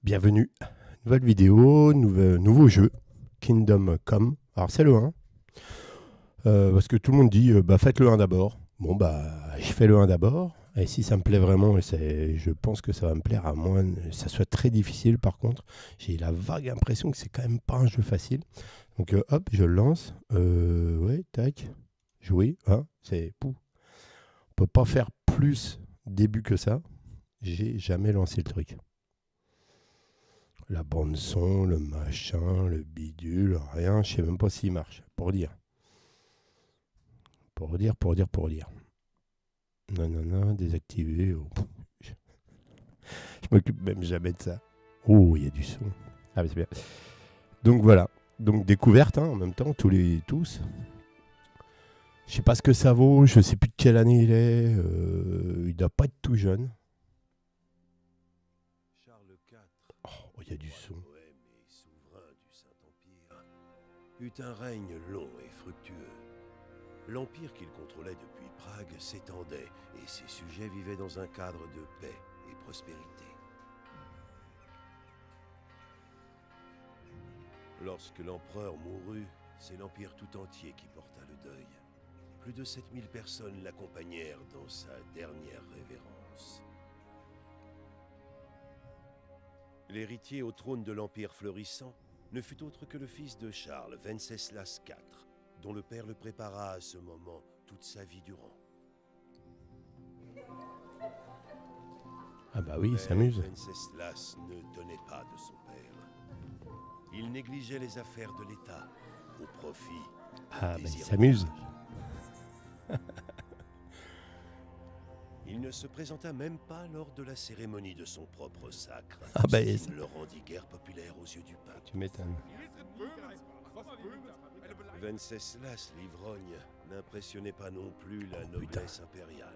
Bienvenue, nouvelle vidéo, nouveau jeu, Kingdom Come. Alors c'est le 1, parce que tout le monde dit faites le 1 d'abord. Bon je fais le 1 d'abord, et si ça me plaît vraiment, et je pense que ça va me plaire à moins que ça soit très difficile par contre, j'ai la vague impression que c'est quand même pas un jeu facile. Donc hop, je le lance, ouais, tac, jouer, hein, c'est pou. On peut pas faire plus début que ça, j'ai jamais lancé le truc. La bande son, le machin, le bidule, rien, je sais même pas s'il marche, pour dire. Pour dire. Non, désactivé. Oh. Je m'occupe même jamais de ça. Oh, il y a du son. Ah, mais c'est bien. Donc voilà. Donc découverte en même temps, tous. Je sais pas ce que ça vaut, je sais plus de quelle année il est. Il doit pas être tout jeune. Oh, il y a du son. Eut un règne long et fructueux. L'empire qu'il contrôlait depuis Prague s'étendait et ses sujets vivaient dans un cadre de paix et prospérité. Lorsque l'empereur mourut, c'est l'empire tout entier qui porta le deuil. Plus de 7000 personnes l'accompagnèrent dans sa dernière révérence. L'héritier au trône de l'empire florissant ne fut autre que le fils de Charles, Venceslas IV, dont le père le prépara à ce moment toute sa vie durant. Ah bah oui, il s'amuse. Venceslas ne tenait pas de son père. Il négligeait les affaires de l'État au profit du Ah bah il désir s'amuse. de rage. Il ne se présenta même pas lors de la cérémonie de son propre sacre, Ah bah ce et qui ça- ne le rendit guère populaire aux yeux du pape. Tu m'étonnes. Venceslas l'ivrogne n'impressionnait pas non plus la noblesse impériale.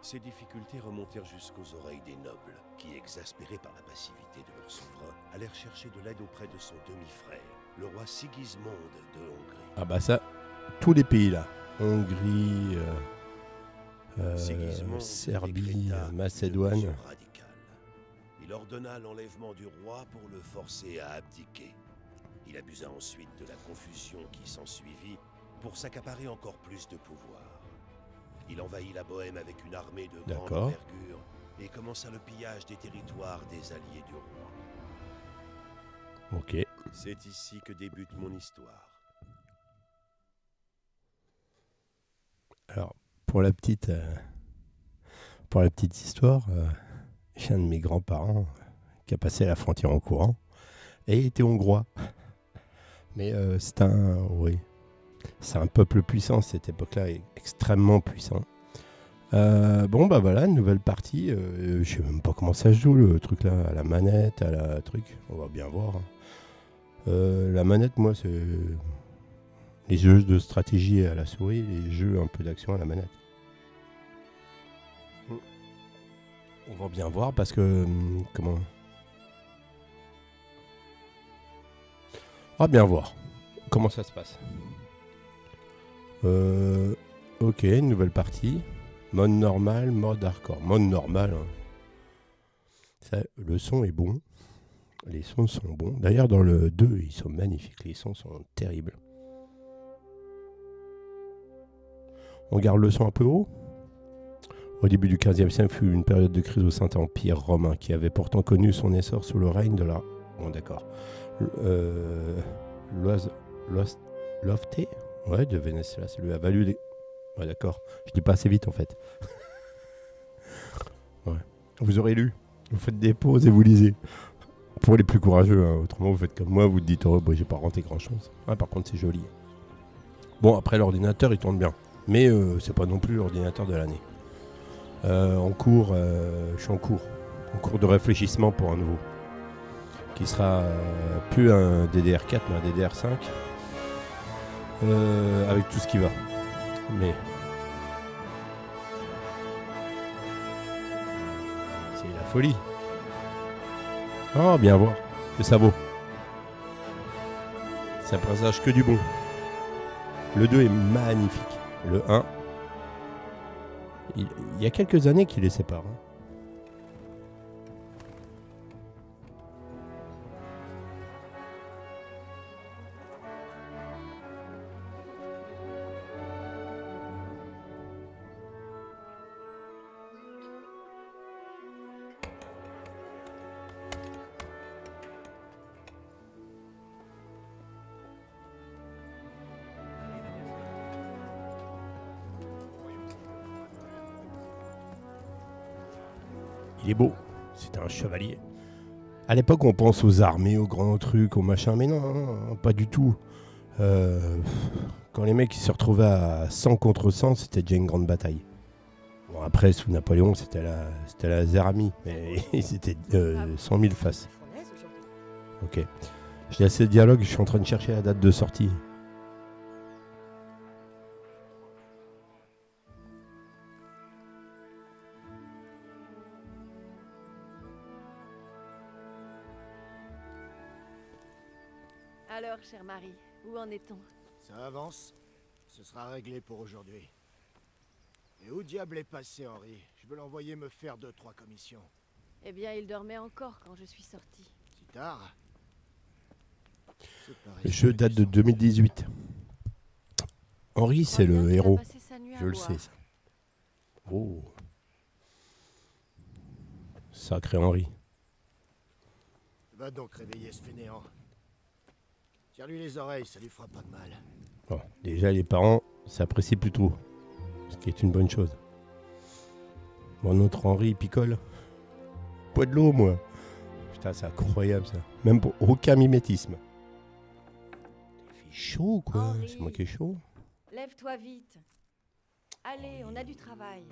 Ses difficultés remontèrent jusqu'aux oreilles des nobles, qui, exaspérés par la passivité de leur souverain, allèrent chercher de l'aide auprès de son demi-frère, le roi Sigismond de Hongrie. Ah bah ça, tous les pays là. Hongrie, Sigismond Serbie, décréta Macédoine. une mesure radicale. Il ordonna l'enlèvement du roi pour le forcer à abdiquer. Il abusa ensuite de la confusion qui s'ensuivit pour s'accaparer encore plus de pouvoir. Il envahit la Bohême avec une armée de grande D'accord. envergure et commença le pillage des territoires des alliés du roi. Ok. C'est ici que débute mon histoire. Alors, pour la petite histoire, j'ai un de mes grands-parents qui a passé la frontière en courant et il était hongrois. Mais c'est un peuple puissant, cette époque-là, extrêmement puissant. Voilà, nouvelle partie. Je sais même pas comment ça se joue le truc là, à la manette, à la truc. On va bien voir. La manette, moi, c'est les jeux de stratégie à la souris, les jeux un peu d'action à la manette. On va bien voir parce que comment. On va bien voir comment ça se passe. Ok, nouvelle partie. Mode normal, mode hardcore. Mode normal. Hein. Ça, le son est bon. Les sons sont bons. D'ailleurs, dans le 2, ils sont magnifiques. Les sons sont terribles. On garde le son un peu haut. Au début du XVe siècle fut une période de crise au Saint-Empire romain qui avait pourtant connu son essor sous le règne de la... Bon, d'accord. Lofté, ouais, de Venezuela, ça lui a valu des... Ouais, d'accord. Je dis pas assez vite, en fait. Ouais. Vous aurez lu. Vous faites des pauses et vous lisez. Pour les plus courageux, hein. Autrement, vous faites comme moi, vous dites, oh, j'ai pas renté grand-chose. Ouais, par contre, c'est joli. Bon, après, l'ordinateur, il tourne bien. Mais c'est pas non plus l'ordinateur de l'année. Je suis en cours de réfléchissement pour un nouveau. Qui sera plus un DDR4, mais un DDR5. Avec tout ce qui va. Mais c'est la folie. Oh, bien voir que ça vaut. Ça présage que du bon. Le 2 est magnifique. Le 1, il y a quelques années qu'il les sépare. Hein. Il est beau. C'est un chevalier. À l'époque, on pense aux armées, aux grands trucs, aux machins, mais non, pas du tout. Quand les mecs ils se retrouvaient à 100 contre 100, c'était déjà une grande bataille. Bon, après, sous Napoléon, c'était la Zerami, mais c'était 100 000 faces. Ok. J'ai assez de dialogue, je suis en train de chercher la date de sortie. Alors, chère Marie, où en est-on? Ça avance. Ce sera réglé pour aujourd'hui. Et où diable est passé, Henri? Je veux l'envoyer me faire 2-3 commissions. Eh bien, il dormait encore quand je suis sortie. Si tard? Le jeu date de 2018. Henri, c'est le héros. Je le sais, ça. Oh. Sacré Henri. Va donc réveiller ce fainéant. Tire-lui les oreilles, ça lui fera pas de mal. Bon, déjà, les parents s'apprécient plutôt. Ce qui est une bonne chose. Bon, notre Henri, il picole. Pas de l'eau, moi. Putain, c'est incroyable, ça. Même pour aucun mimétisme. Il fait chaud, quoi. Henri. C'est moi qui ai chaud. Lève-toi vite. Allez, on a du travail.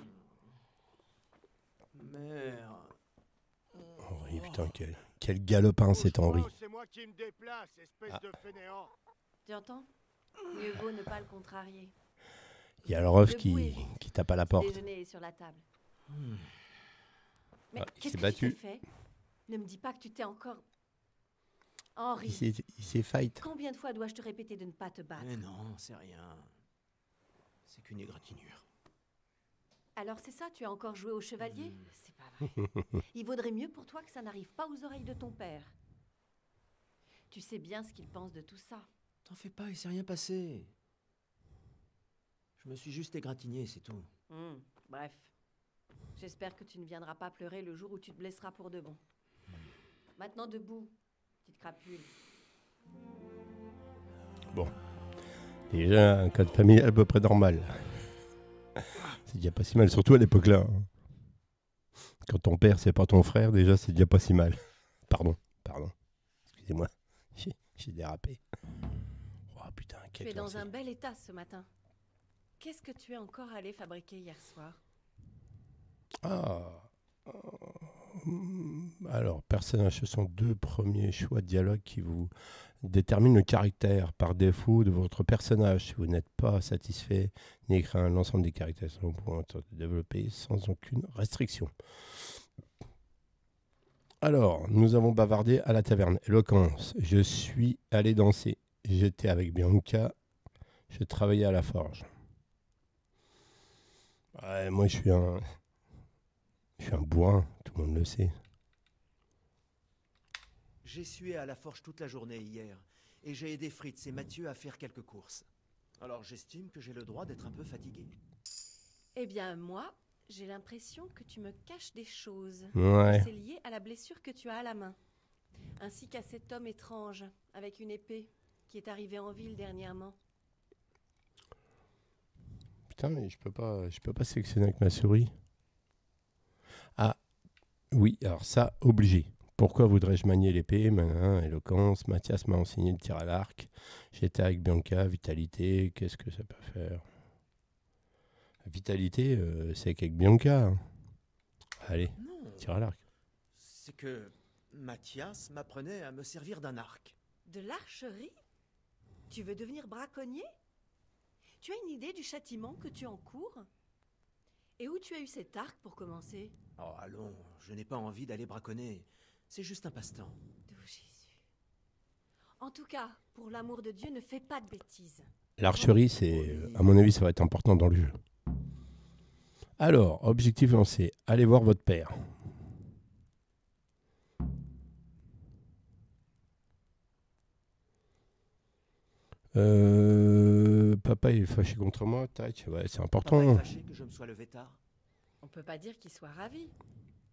Mère. Henri, putain, quel galopin, c'est Henri. C'est moi qui me déplace, espèce de fainéant. Tu entends? Mieux vaut ne pas le contrarier. Il y a le ref Debout et qui vite. tape à la porte. Le déjeuner est sur la table. Mais Ah, il qu'est-ce s'est que battu. tu t'es fait? Ne me dis pas que tu t'es encore... Henri, Il s'est fight. combien de fois dois-je te répéter de ne pas te battre? Mais non, c'est rien. C'est qu'une égratignure. Alors c'est ça, tu as encore joué au chevalier? C'est pas vrai. Il vaudrait mieux pour toi que ça n'arrive pas aux oreilles de ton père. Tu sais bien ce qu'il pense de tout ça. T'en fais pas, il s'est rien passé. Je me suis juste égratigné, c'est tout. Bref. J'espère que tu ne viendras pas pleurer le jour où tu te blesseras pour de bon. Maintenant debout, petite crapule. Bon. Déjà, un code familial à peu près normal. C'est déjà pas si mal, surtout à l'époque-là. Hein. Quand ton père, c'est pas ton frère, déjà, c'est déjà pas si mal. Pardon. Excusez-moi, j'ai dérapé. Oh putain, Tu es dans un bel état ce matin. Qu'est-ce que tu es encore allé fabriquer hier soir? Alors, personnage, ce sont deux premiers choix de dialogue qui vous déterminent le caractère par défaut de votre personnage. Si vous n'êtes pas satisfait, n'écrivez l'ensemble des caractères pour être développés sans aucune restriction. Alors, nous avons bavardé à la taverne. Éloquence. Je suis allé danser. J'étais avec Bianca. Je travaillais à la forge. Ouais, moi, je suis un bourrin, tout le monde le sait. J'ai sué à la forge toute la journée hier, et j'ai aidé Fritz et Mathieu à faire quelques courses. Alors j'estime que j'ai le droit d'être un peu fatigué. Eh bien, moi, j'ai l'impression que tu me caches des choses. Ouais. C'est lié à la blessure que tu as à la main. Ainsi qu'à cet homme étrange, avec une épée, qui est arrivé en ville dernièrement. Putain, mais je peux pas sélectionner avec ma souris. Ah, oui, alors ça, obligé. Pourquoi voudrais-je manier l'épée? Éloquence, Mathias m'a enseigné le tir à l'arc. J'étais avec Bianca, vitalité, qu'est-ce que ça peut faire? Vitalité, c'est qu'avec Bianca. Hein. Allez, Non, tir à l'arc. c'est que Mathias m'apprenait à me servir d'un arc. De l'archerie? Tu veux devenir braconnier? Tu as une idée du châtiment que tu encours? Et où tu as eu cet arc pour commencer? Oh, allons, je n'ai pas envie d'aller braconner. C'est juste un passe-temps. De Jésus. En tout cas, pour l'amour de Dieu, ne fais pas de bêtises. L'archerie, c'est, à mon avis, ça va être important dans le jeu. Alors, objectif lancé. Allez voir votre père. Papa il est fâché contre moi, tac, ouais, c'est important. Papa est fâché que je me sois levé tard. On peut pas dire qu'il soit ravi.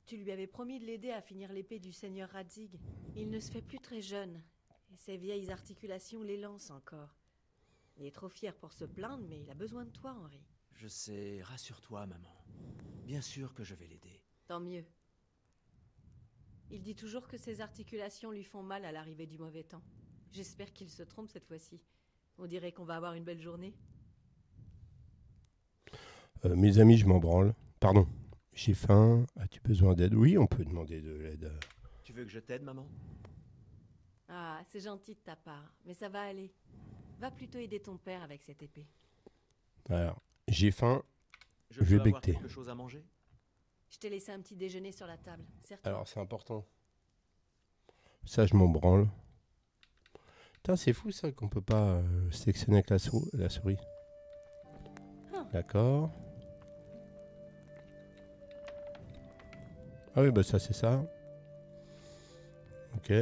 Tu lui avais promis de l'aider à finir l'épée du seigneur Radzig. Il ne se fait plus très jeune, et ses vieilles articulations l'élancent encore. Il est trop fier pour se plaindre, mais il a besoin de toi, Henri. Je sais, rassure-toi, maman. Bien sûr que je vais l'aider. Tant mieux. Il dit toujours que ses articulations lui font mal à l'arrivée du mauvais temps. J'espère qu'il se trompe cette fois-ci. On dirait qu'on va avoir une belle journée. Mes amis, je m'en branle. Pardon, j'ai faim. As-tu besoin d'aide? Oui, on peut demander de l'aide. Tu veux que je t'aide, maman? Ah, c'est gentil de ta part, mais ça va aller. Va plutôt aider ton père avec cette épée. Alors, j'ai faim. Je Je vais peux avoir becter. quelque chose à manger? Je t'ai laissé un petit déjeuner sur la table. Sers-toi. Alors, c'est important. Ça, je m'en branle. Putain, c'est fou ça qu'on peut pas sélectionner avec la souris. Ah. D'accord. Ah oui, bah ça, c'est ça. Ok.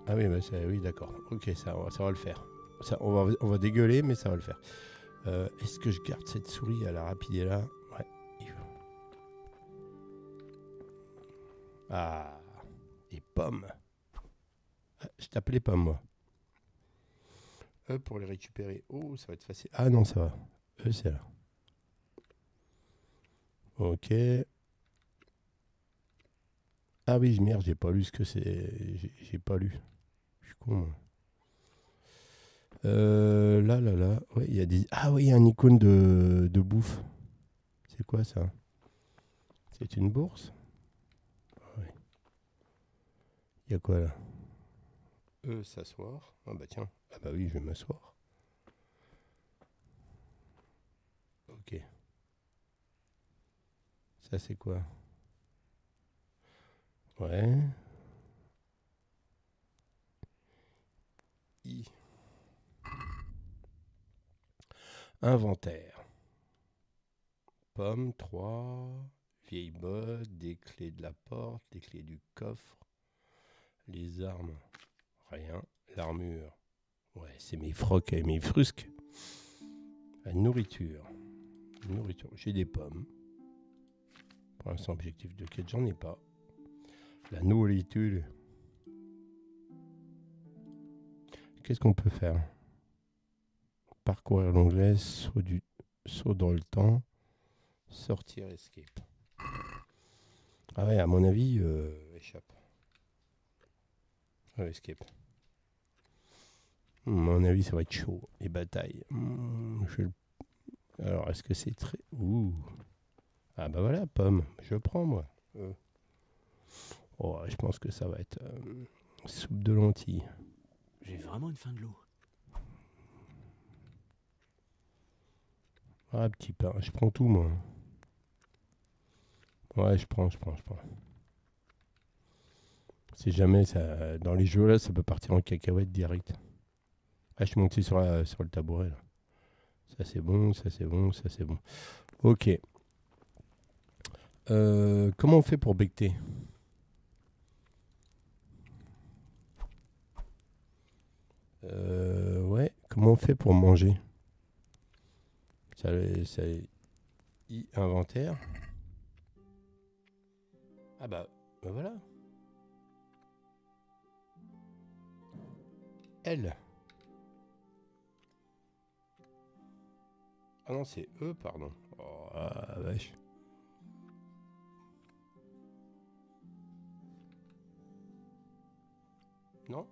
Ah oui, bah oui, d'accord. Ok, ça va le faire. Ça, on va dégueuler, mais ça va le faire. Est-ce que je garde cette souris à la rapide là? Ouais. Ah, les pommes. Ah, je tape les pommes, moi. Pour les récupérer. Oh, ça va être facile. Ah non, ça va. C'est là. Ok. Ah oui, merde, j'ai pas lu ce que c'est. J'ai pas lu. Je suis con, moi. Là. Ouais, il y a des. Ah oui, il y a un icône de bouffe. C'est quoi ça? C'est une bourse? Ouais. Il y a quoi là? S'asseoir. Ah bah tiens. Ah bah oui, je vais m'asseoir. Ok. Ça c'est quoi? Ouais. Inventaire. Pomme 3. Vieille botte. Des clés de la porte. Des clés du coffre. Les armes. Rien. L'armure. Ouais, c'est mes frocs et mes frusques. La nourriture. J'ai des pommes. Pour l'instant, objectif de quête, j'en ai pas. La nourriture. Qu'est-ce qu'on peut faire? Parcourir l'onglet, saut dans le temps, sortir, escape. Ah ouais, à mon avis, échappe. Escape. À mon avis, ça va être chaud. Et bataille. Alors, est-ce que c'est très... Ouh. Ah bah voilà, pomme. Je prends, moi. Oh, je pense que ça va être soupe de lentilles. J'ai vraiment une faim de loup. Ah, petit pain. Je prends tout, moi. Ouais, je prends. Si jamais, ça, dans les jeux, là, ça peut partir en cacahuète direct. Ah, je suis monté sur le tabouret, là. Ça, c'est bon. Ok. Comment on fait pour becter? Ouais, comment on fait pour manger? Ça inventaire. Ah bah voilà. L. Ah non, c'est E, pardon. Oh, ah, vache. Non?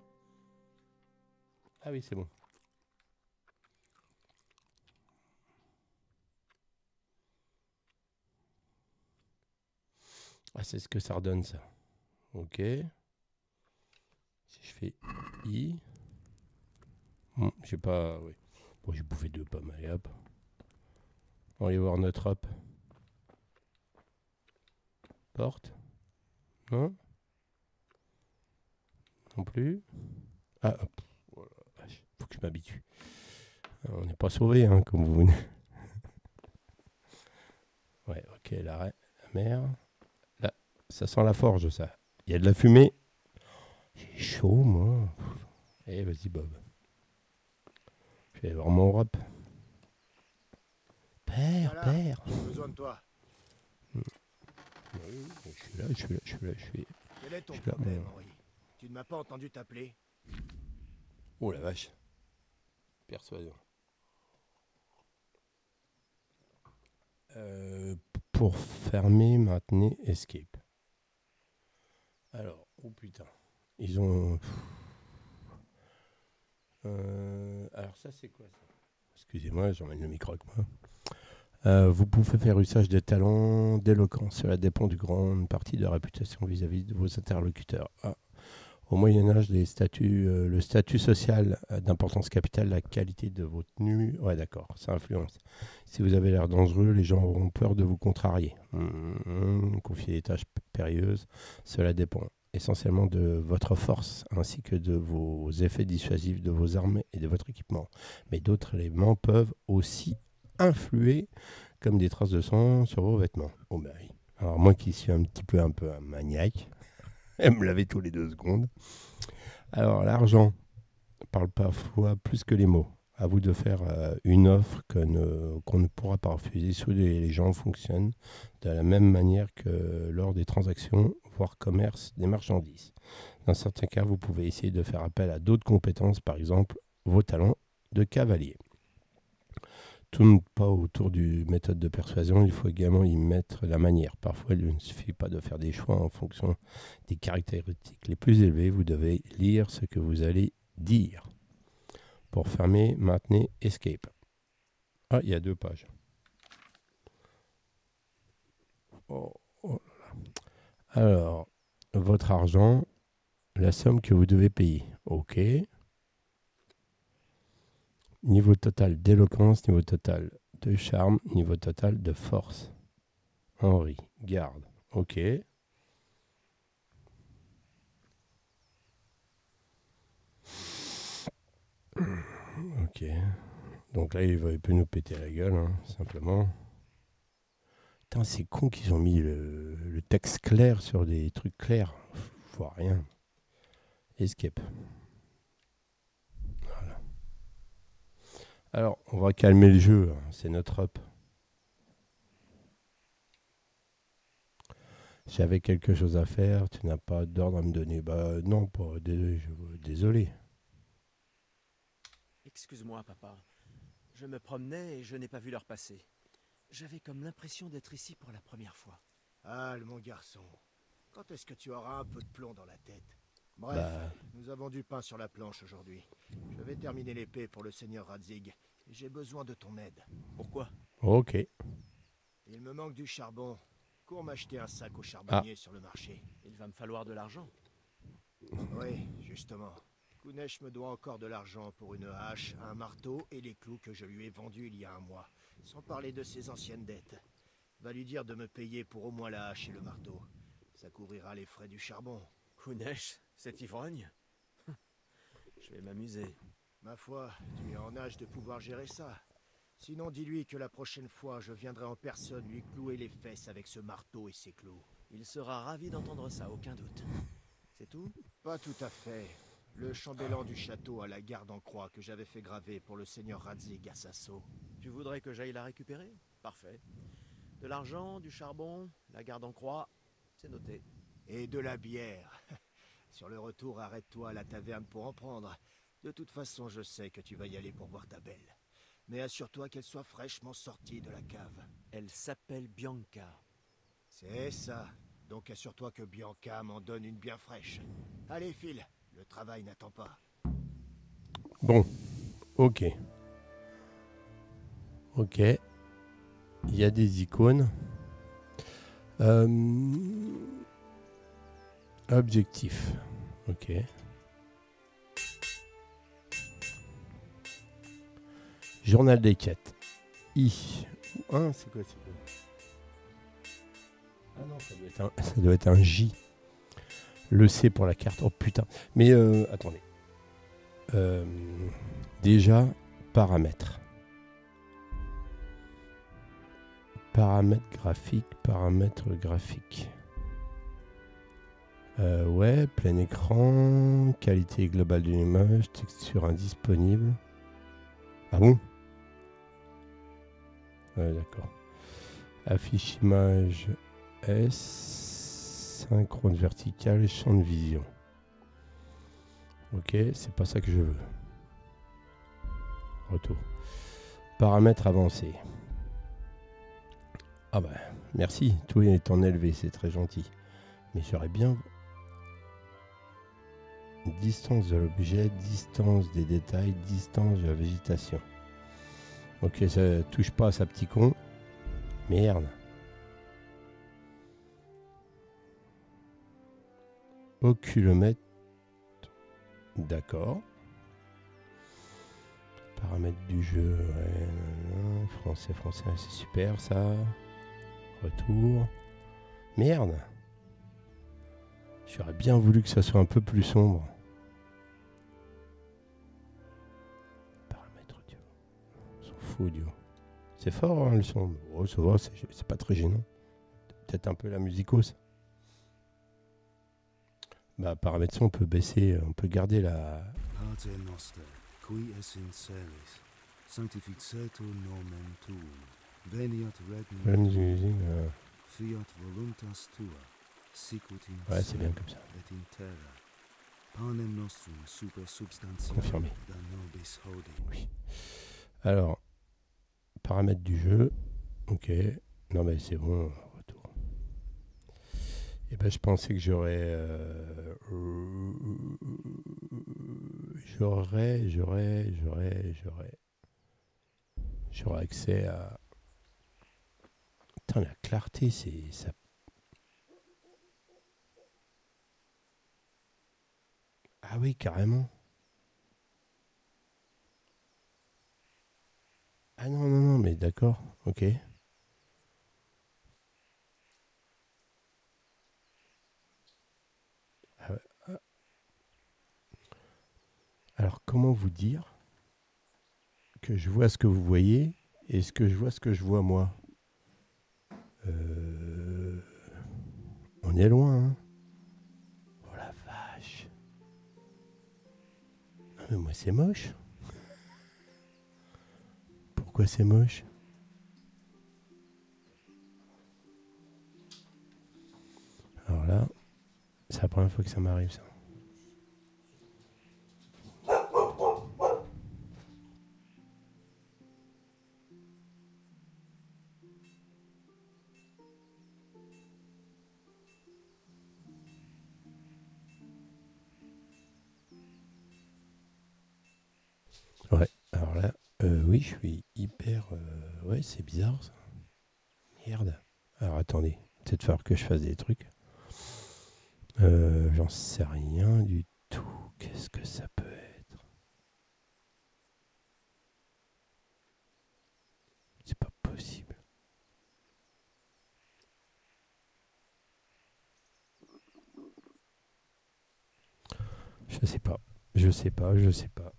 Ah oui, c'est bon. Ah, c'est ce que ça redonne, ça. Ok. Si je fais I. J'ai pas... Oui. Bon, j'ai bouffé 2 pommes. Allez, hop. On va aller voir notre hop. Porte. Non? Non plus. Ah, hop. Voilà. Faut que je m'habitue. On n'est pas sauvé, hein, comme vous venez. Ouais, ok, la mer. Là, ça sent la forge, ça. Il y a de la fumée. J'ai chaud, moi. Eh, vas-y, Bob. Je vais voir mon rap. Père, Voilà, père. j'ai besoin de toi. Oui, je suis là. Quel est ton Je suis là, problème, moi. Henri? Tu ne m'as pas entendu t'appeler? Oh la vache. Persuasion. Pour fermer, maintenez, escape. Alors, oh putain. Ils ont... alors ça, c'est quoi ça? Excusez-moi, j'emmène le micro avec moi. Vous pouvez faire usage des talents d'éloquence. Cela dépend d'une grande partie de la réputation vis-à-vis de vos interlocuteurs. Au Moyen-Âge, le statut social d'importance capitale, la qualité de vos tenues. Ouais, d'accord, ça influence. Si vous avez l'air dangereux, les gens auront peur de vous contrarier. Confier des tâches périlleuses, cela dépend essentiellement de votre force, ainsi que de vos effets dissuasifs de vos armes et de votre équipement. Mais d'autres éléments peuvent aussi influer, comme des traces de sang sur vos vêtements. Oh ben oui. Alors moi qui suis un peu un maniaque, elle me lavait tous les 2 secondes. Alors l'argent parle parfois plus que les mots. À vous de faire une offre qu'on ne pourra pas refuser. Souvent les gens fonctionnent de la même manière que lors des transactions, voire commerce des marchandises. Dans certains cas, vous pouvez essayer de faire appel à d'autres compétences, par exemple vos talents de cavalier. Tourne pas autour du méthode de persuasion, il faut également y mettre la manière. Parfois, il ne suffit pas de faire des choix en fonction des caractéristiques les plus élevées. Vous devez lire ce que vous allez dire. Pour fermer, maintenez Escape. Ah, il y a 2 pages. Oh là là. Alors, votre argent, la somme que vous devez payer. OK. Niveau total d'éloquence, niveau total de charme, niveau total de force. Henri, garde. OK. Ok. Donc là, il peut nous péter la gueule, hein, simplement. Putain, c'est con qu'ils ont mis le texte clair sur des trucs clairs. Je vois rien. Escape. Voilà. Alors, on va calmer le jeu. Hein. C'est notre up. J'avais quelque chose à faire. Tu n'as pas d'ordre à me donner. Bah non, pas. Désolé. Excuse-moi, papa. Je me promenais et je n'ai pas vu l'heure passer. J'avais comme l'impression d'être ici pour la première fois. Ah, mon garçon. Quand est-ce que tu auras un peu de plomb dans la tête? Bref, nous avons du pain sur la planche aujourd'hui. Je vais terminer l'épée pour le seigneur Radzig. Et j'ai besoin de ton aide. Pourquoi? Ok. Il me manque du charbon. Cours m'acheter un sac au charbonnier sur le marché. Il va me falloir de l'argent. Oui, justement. Kunesh me doit encore de l'argent pour une hache, un marteau et les clous que je lui ai vendus il y a 1 mois. Sans parler de ses anciennes dettes. Va lui dire de me payer pour au moins la hache et le marteau. Ça couvrira les frais du charbon. Kunesh, cet ivrogne? Je vais m'amuser. Ma foi, tu es en âge de pouvoir gérer ça. Sinon, dis-lui que la prochaine fois, je viendrai en personne lui clouer les fesses avec ce marteau et ses clous. Il sera ravi d'entendre ça, aucun doute. C'est tout? Pas tout à fait. Le chambellan du château a la garde en croix que j'avais fait graver pour le seigneur Radzig à Sasso. Tu voudrais que j'aille la récupérer? Parfait. De l'argent, du charbon, la garde en croix, c'est noté. Et de la bière. Sur le retour, arrête-toi à la taverne pour en prendre. De toute façon, je sais que tu vas y aller pour voir ta belle. Mais assure-toi qu'elle soit fraîchement sortie de la cave. Elle s'appelle Bianca. C'est ça. Donc assure-toi que Bianca m'en donne une bien fraîche. Allez, file. Le travail n'attend pas. Bon. Ok. Ok. Il y a des icônes. Objectif. Ok. Journal des quêtes. I. Ah, c'est quoi? Ah non, ça doit être un J. Le C pour la carte. Oh putain. Mais attendez. Déjà, paramètres. Paramètres graphiques. Ouais, plein écran, qualité globale de l'image, texture indisponible. Ah bon? Ouais, d'accord. Affiche image S, synchrone vertical, champ de vision. Ok, c'est pas ça que je veux. Retour. Paramètres avancés. Ah bah, merci, tout est en élevé, c'est très gentil. Mais j'aurais bien Distance de l'objet, distance des détails, distance de la végétation. Ok, ça touche pas à sa petit con. Merde. Au kilomètre. D'accord. Paramètres du jeu. Ouais, français, c'est super ça. Retour. Merde. J'aurais bien voulu que ça soit un peu plus sombre. Paramètres audio. On s'en fout audio. C'est fort hein, le son. Oh, ça va, c'est pas très gênant. Peut-être un peu la musicose. Bah, paramètres son, on peut baisser, on peut garder la. Pater noster, qui es in celis, sanctificetur nomen tuum, veniat regnum tuum, fiat voluntas tua, sicut in Ouais, c'est bien cielo comme ça. et in terra. Panem nostrum super substantiam Confirmé. da nobis hodie. Oui. Alors, paramètres du jeu. Ok. Non, mais c'est bon. Retour. Et ben, je pensais que j'aurais accès à. Putain, la clarté, c'est ça. Ah oui, carrément. Ah non, mais d'accord, ok. Ah ouais, ah. Alors, comment vous dire que je vois ce que vous voyez et ce que je vois ce que je vois moi? On est loin, hein. Oh la vache. Ah, mais moi, c'est moche. Pourquoi c'est moche? Alors là, c'est la première fois que ça m'arrive, ça. Ouais, alors là, oui, je suis hyper... ouais, c'est bizarre, ça. Merde. Alors attendez, peut-être falloir que je fasse des trucs. J'en sais rien du tout. Qu'est-ce que ça peut être? C'est pas possible. Je sais pas. Je sais pas.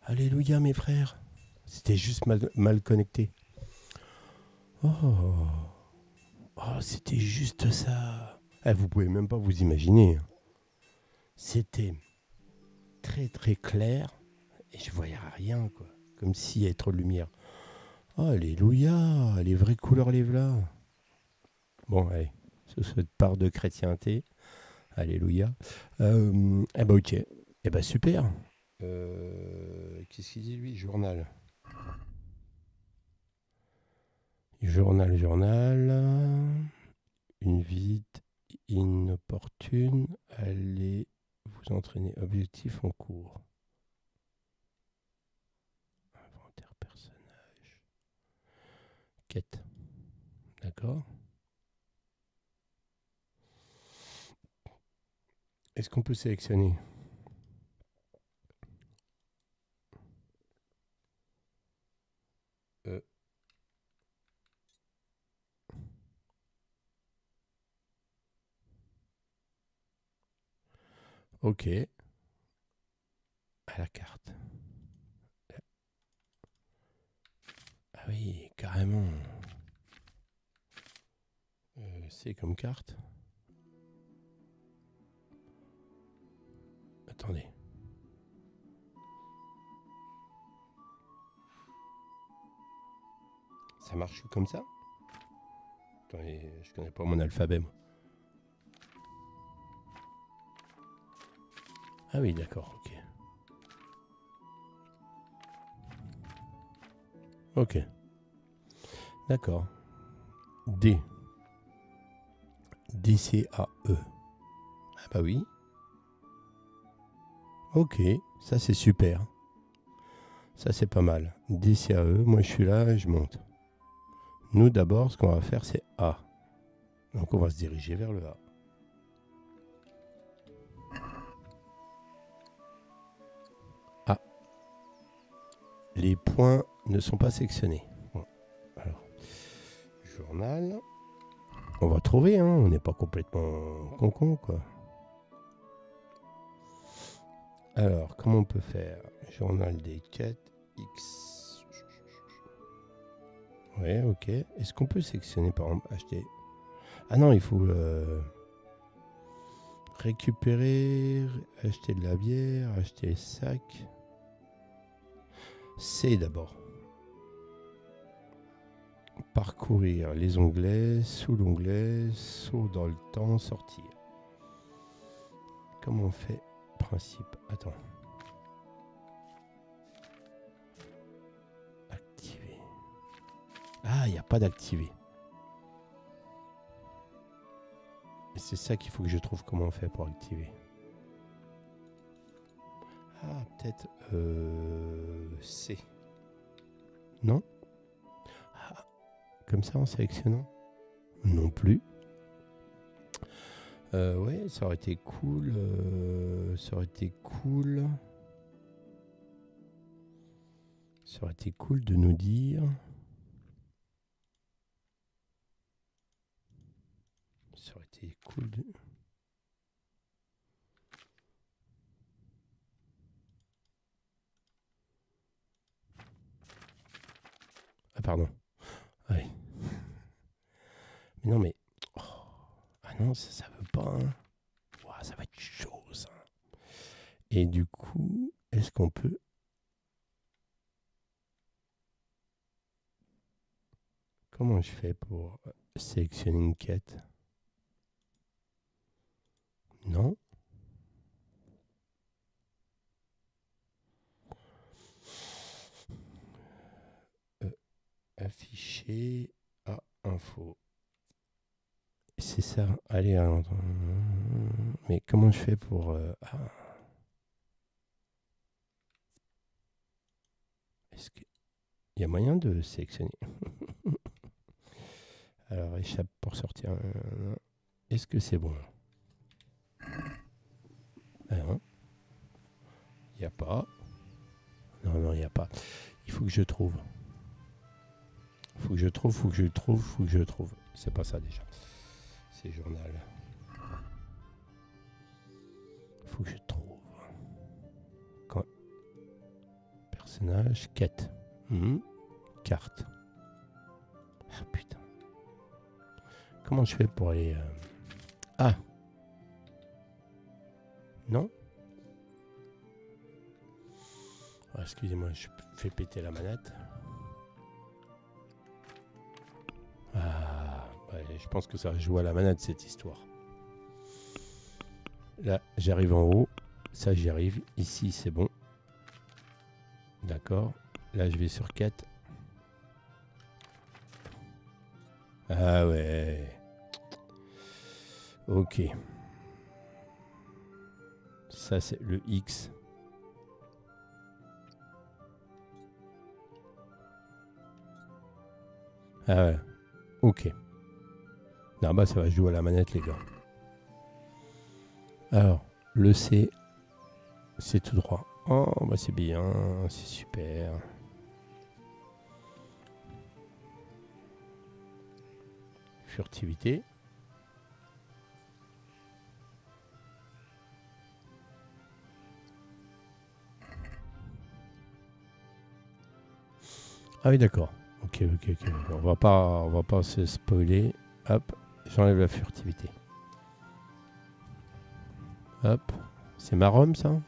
Alléluia, mes frères. C'était juste mal connecté. Oh, c'était juste ça. Vous pouvez même pas vous imaginer. C'était très très clair et je voyais rien, quoi. Comme s'il y avait trop de lumière. Oh, alléluia, les vraies couleurs, les v'là. Bon, allez, sous cette part de chrétienté. Alléluia. Eh ben ok. Eh ben super. Qu'est-ce qu'il dit lui? Journal. Journal. Une visite inopportune. Allez vous entraîner. Objectif en cours. Inventaire personnage. Quête. D'accord. Est-ce qu'on peut sélectionner? Ok. À la carte. Ah oui, carrément. C'est comme carte. attendez. Ça marche comme ça? Attendez, je connais pas mon alphabet, moi. Ah oui, d'accord, ok. Ok. D'accord. D. D-C-A-E. Ah bah oui. Ok, ça c'est super. Ça c'est pas mal. D-C-A-E, moi je suis là et je monte. Nous d'abord, ce qu'on va faire c'est A. Donc on va se diriger vers le A. A. Les points ne sont pas sectionnés. Bon. Alors, journal. On va trouver, hein. On n'est pas complètement con quoi. Alors, comment on peut faire? Journal des 4X. Ouais, ok. Est-ce qu'on peut sectionner par exemple acheter? Ah non, il faut récupérer, acheter de la bière, acheter le sac. C d'abord. Parcourir les onglets, sous l'onglet, saut dans le temps, sortir. Comment on fait? Principe. Attends. Activer. Ah, il n'y a pas d'activer. Et c'est ça qu'il faut que je trouve comment on fait pour activer. Ah, peut-être C. Non? Ah, comme ça en sélectionnant? Non plus. Ouais, ça aurait été cool. Ça aurait été cool. Ça aurait été cool de nous dire. Ça aurait été cool de. Ah, pardon. Ouais. Mais non, mais. Oh. Ah non, ça veut pas. Hein. Ouah, ça va être chaud, ça. Et du coup, est-ce qu'on peut. Comment je fais pour sélectionner une quête? Non. Afficher à info. C'est ça. Allez, alors, mais comment je fais pour... Est-ce qu'il y a moyen de sélectionner? Alors, échappe pour sortir. Est-ce que c'est bon? Il n'y a pas. Non, il n'y a pas. Il faut que je trouve. Faut que je trouve. C'est pas ça déjà. C'est journal. Faut que je trouve. Quand... Personnage, quête. Carte. Ah putain. Comment je fais pour aller... Ah. Non. Oh, excusez-moi, je fais péter la manette. Ah, ouais, je pense que ça joue à la manette cette histoire. Là, j'arrive en haut. Ça, j'y arrive. Ici, c'est bon. D'accord. Là, je vais sur quête. Ah ouais. Ok. Ça, c'est le X. Ah ouais. Ok. Non, bah ça va jouer à la manette, les gars. Alors, le C, c'est tout droit. Oh, bah c'est bien, c'est super. Furtivité. Ah oui, d'accord. Ok. On va pas se spoiler. Hop, j'enlève la furtivité. Hop, c'est ma ROM ça?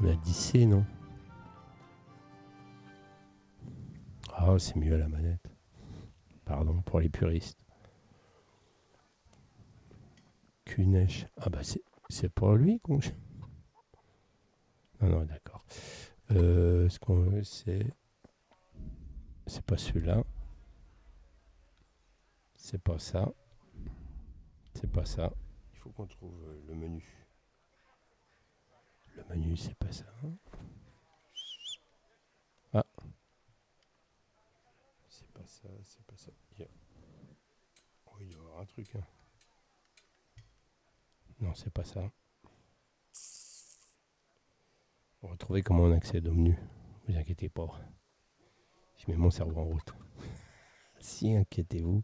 On a dit C, non? Ah, c'est mieux à la manette. Pardon pour les puristes. Kunesh. Ah bah c'est pour lui qu'on... Non, non, d'accord. Ce qu'on veut, c'est pas celui-là. C'est pas ça. C'est pas ça. Il faut qu'on trouve le menu. Le menu, c'est pas ça. Ah. C'est pas ça, c'est pas ça. Oh, il doit y avoir un truc. Hein. Non, c'est pas ça. On va trouver comment on accède au menu. Vous inquiétez pas. Je mets mon cerveau en route. Si, inquiétez-vous.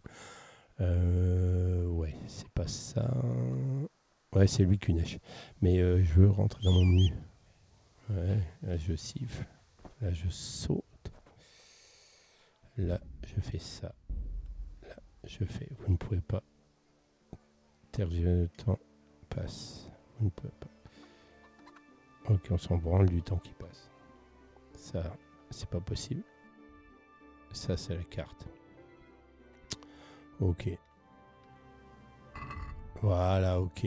Ouais, c'est pas ça. Ouais, c'est lui Kunesh. Mais je veux rentrer dans mon menu. Ouais, là je siffle. Là je saute. Là je fais ça. Là je fais. Vous ne pouvez pas. Tergiverser le temps passe. Vous ne pouvez pas. Ok, on s'en branle du temps qui passe. Ça, c'est pas possible. Ça, c'est la carte. Ok. Voilà, ok.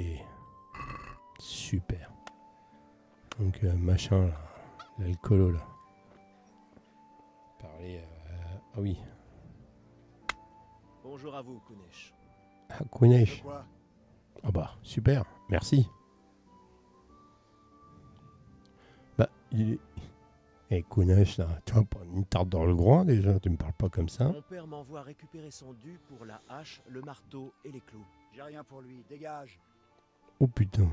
Super. Donc, machin, là. L'alcoolo, là. Parler... ah oui. Bonjour à vous, Kunesh. Ah, Kunesh. Quoi? Ah bah, super. Merci. Bah, il est... Eh, Kunesh, là, tu vas prendre une tarte dans le groin, déjà. Tu me parles pas comme ça. Mon père m'envoie récupérer son dû pour la hache, le marteau et les clous. J'ai rien pour lui, dégage. Oh, putain.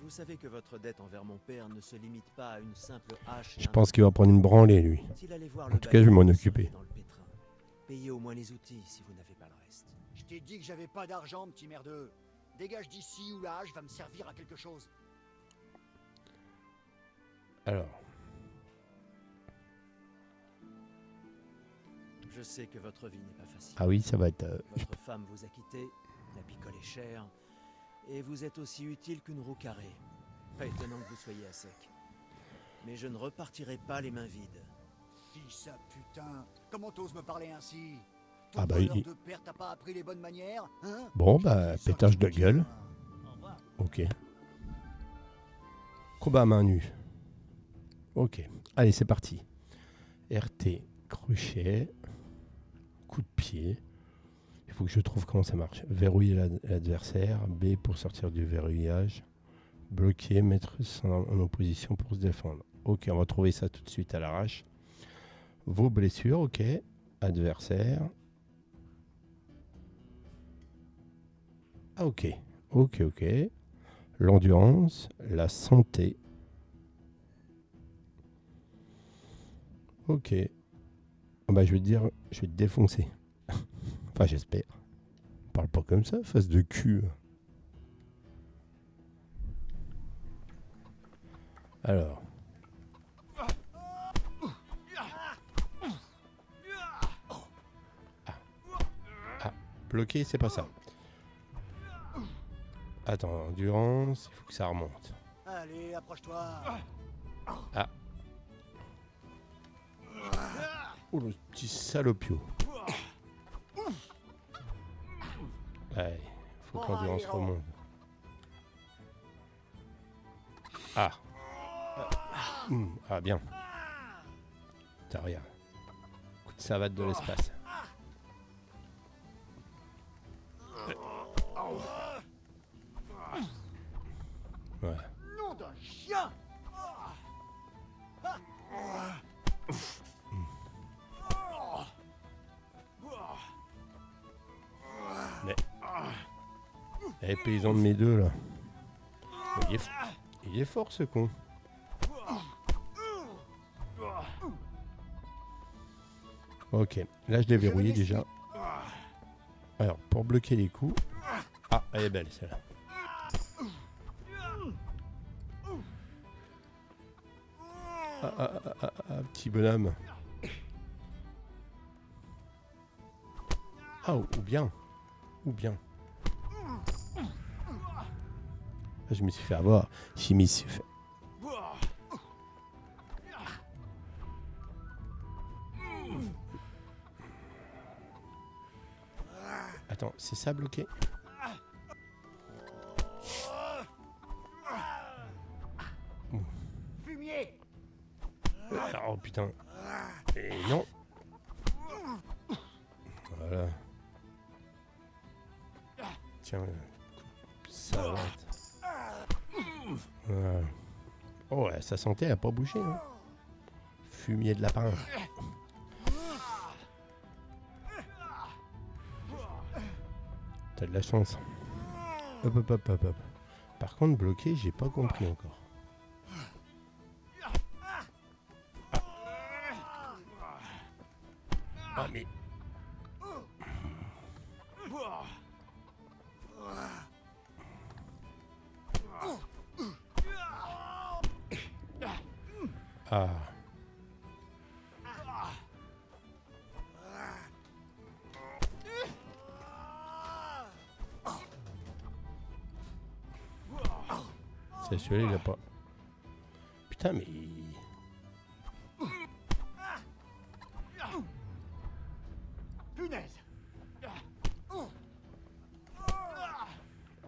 Vous savez que votre dette envers mon père ne se limite pas à une simple hache. Je pense qu'il va prendre une branlée, lui. S'il allait voir En le tout cas, je vais m'en bailli, occuper. dans le pétrin. Payez au moins les outils si vous n'avez pas le reste. Je t'ai dit que j'avais pas d'argent, petit merdeux. Dégage d'ici ou la hache va me servir à quelque chose. Alors, Je sais que votre vie n'est pas facile. ah oui, ça va être... Votre femme vous a quitté, la picole est chère, et vous êtes aussi utile qu'une roue carrée. Pas étonnant que vous soyez à sec. Mais je ne repartirai pas les mains vides. Fils à putain, comment t'oses me parler ainsi? Ah bah, voleur il- de père, t'as pas appris les bonnes manières, hein? Bon, bah, pétage de gueule. Au revoir. Ok. Combat à main nue. Ok. Allez, c'est parti. RT, crochet, coup de pied. Il faut que je trouve comment ça marche. Verrouiller l'adversaire. B pour sortir du verrouillage. Bloquer, mettre en opposition pour se défendre. Ok, on va trouver ça tout de suite à l'arrache. Vos blessures, ok. Adversaire. Ah, ok. Ok, ok. L'endurance, la santé. Ok. Ah bah, je vais te dire, je vais te défoncer. Enfin, j'espère. Parle pas comme ça, face de cul. Alors. Ah, bloqué, c'est pas ça. Attends, endurance, il faut que ça remonte. Allez, approche-toi. Ah. Oh, le petit salopio. Allez, faut que l'endurance remonte. Ah. Ah, bien. T'as rien. Coup de savate de l'espace. Ouais. Nom d'un chien. Eh, paysan de mes deux, là. Il est fort, ce con. Ok, là je l'ai verrouillé déjà. Alors, pour bloquer les coups... Ah, elle est belle, celle-là. Petit bonhomme. Ah, ou bien. Ou bien. Je me suis fait avoir. Je m'y suis fait. Attends, c'est ça bloqué? Fumier! Oh putain. Et non. Voilà. Tiens, ça va. Voilà. Oh, ouais, sa santé a pas bougé. Hein. Fumier de lapin. T'as de la chance. Hop, hop, hop, hop, hop. Par contre, bloqué, j'ai pas compris encore. Ah, mais... Ah. C'est celui-là, il a pas... Putain, mais...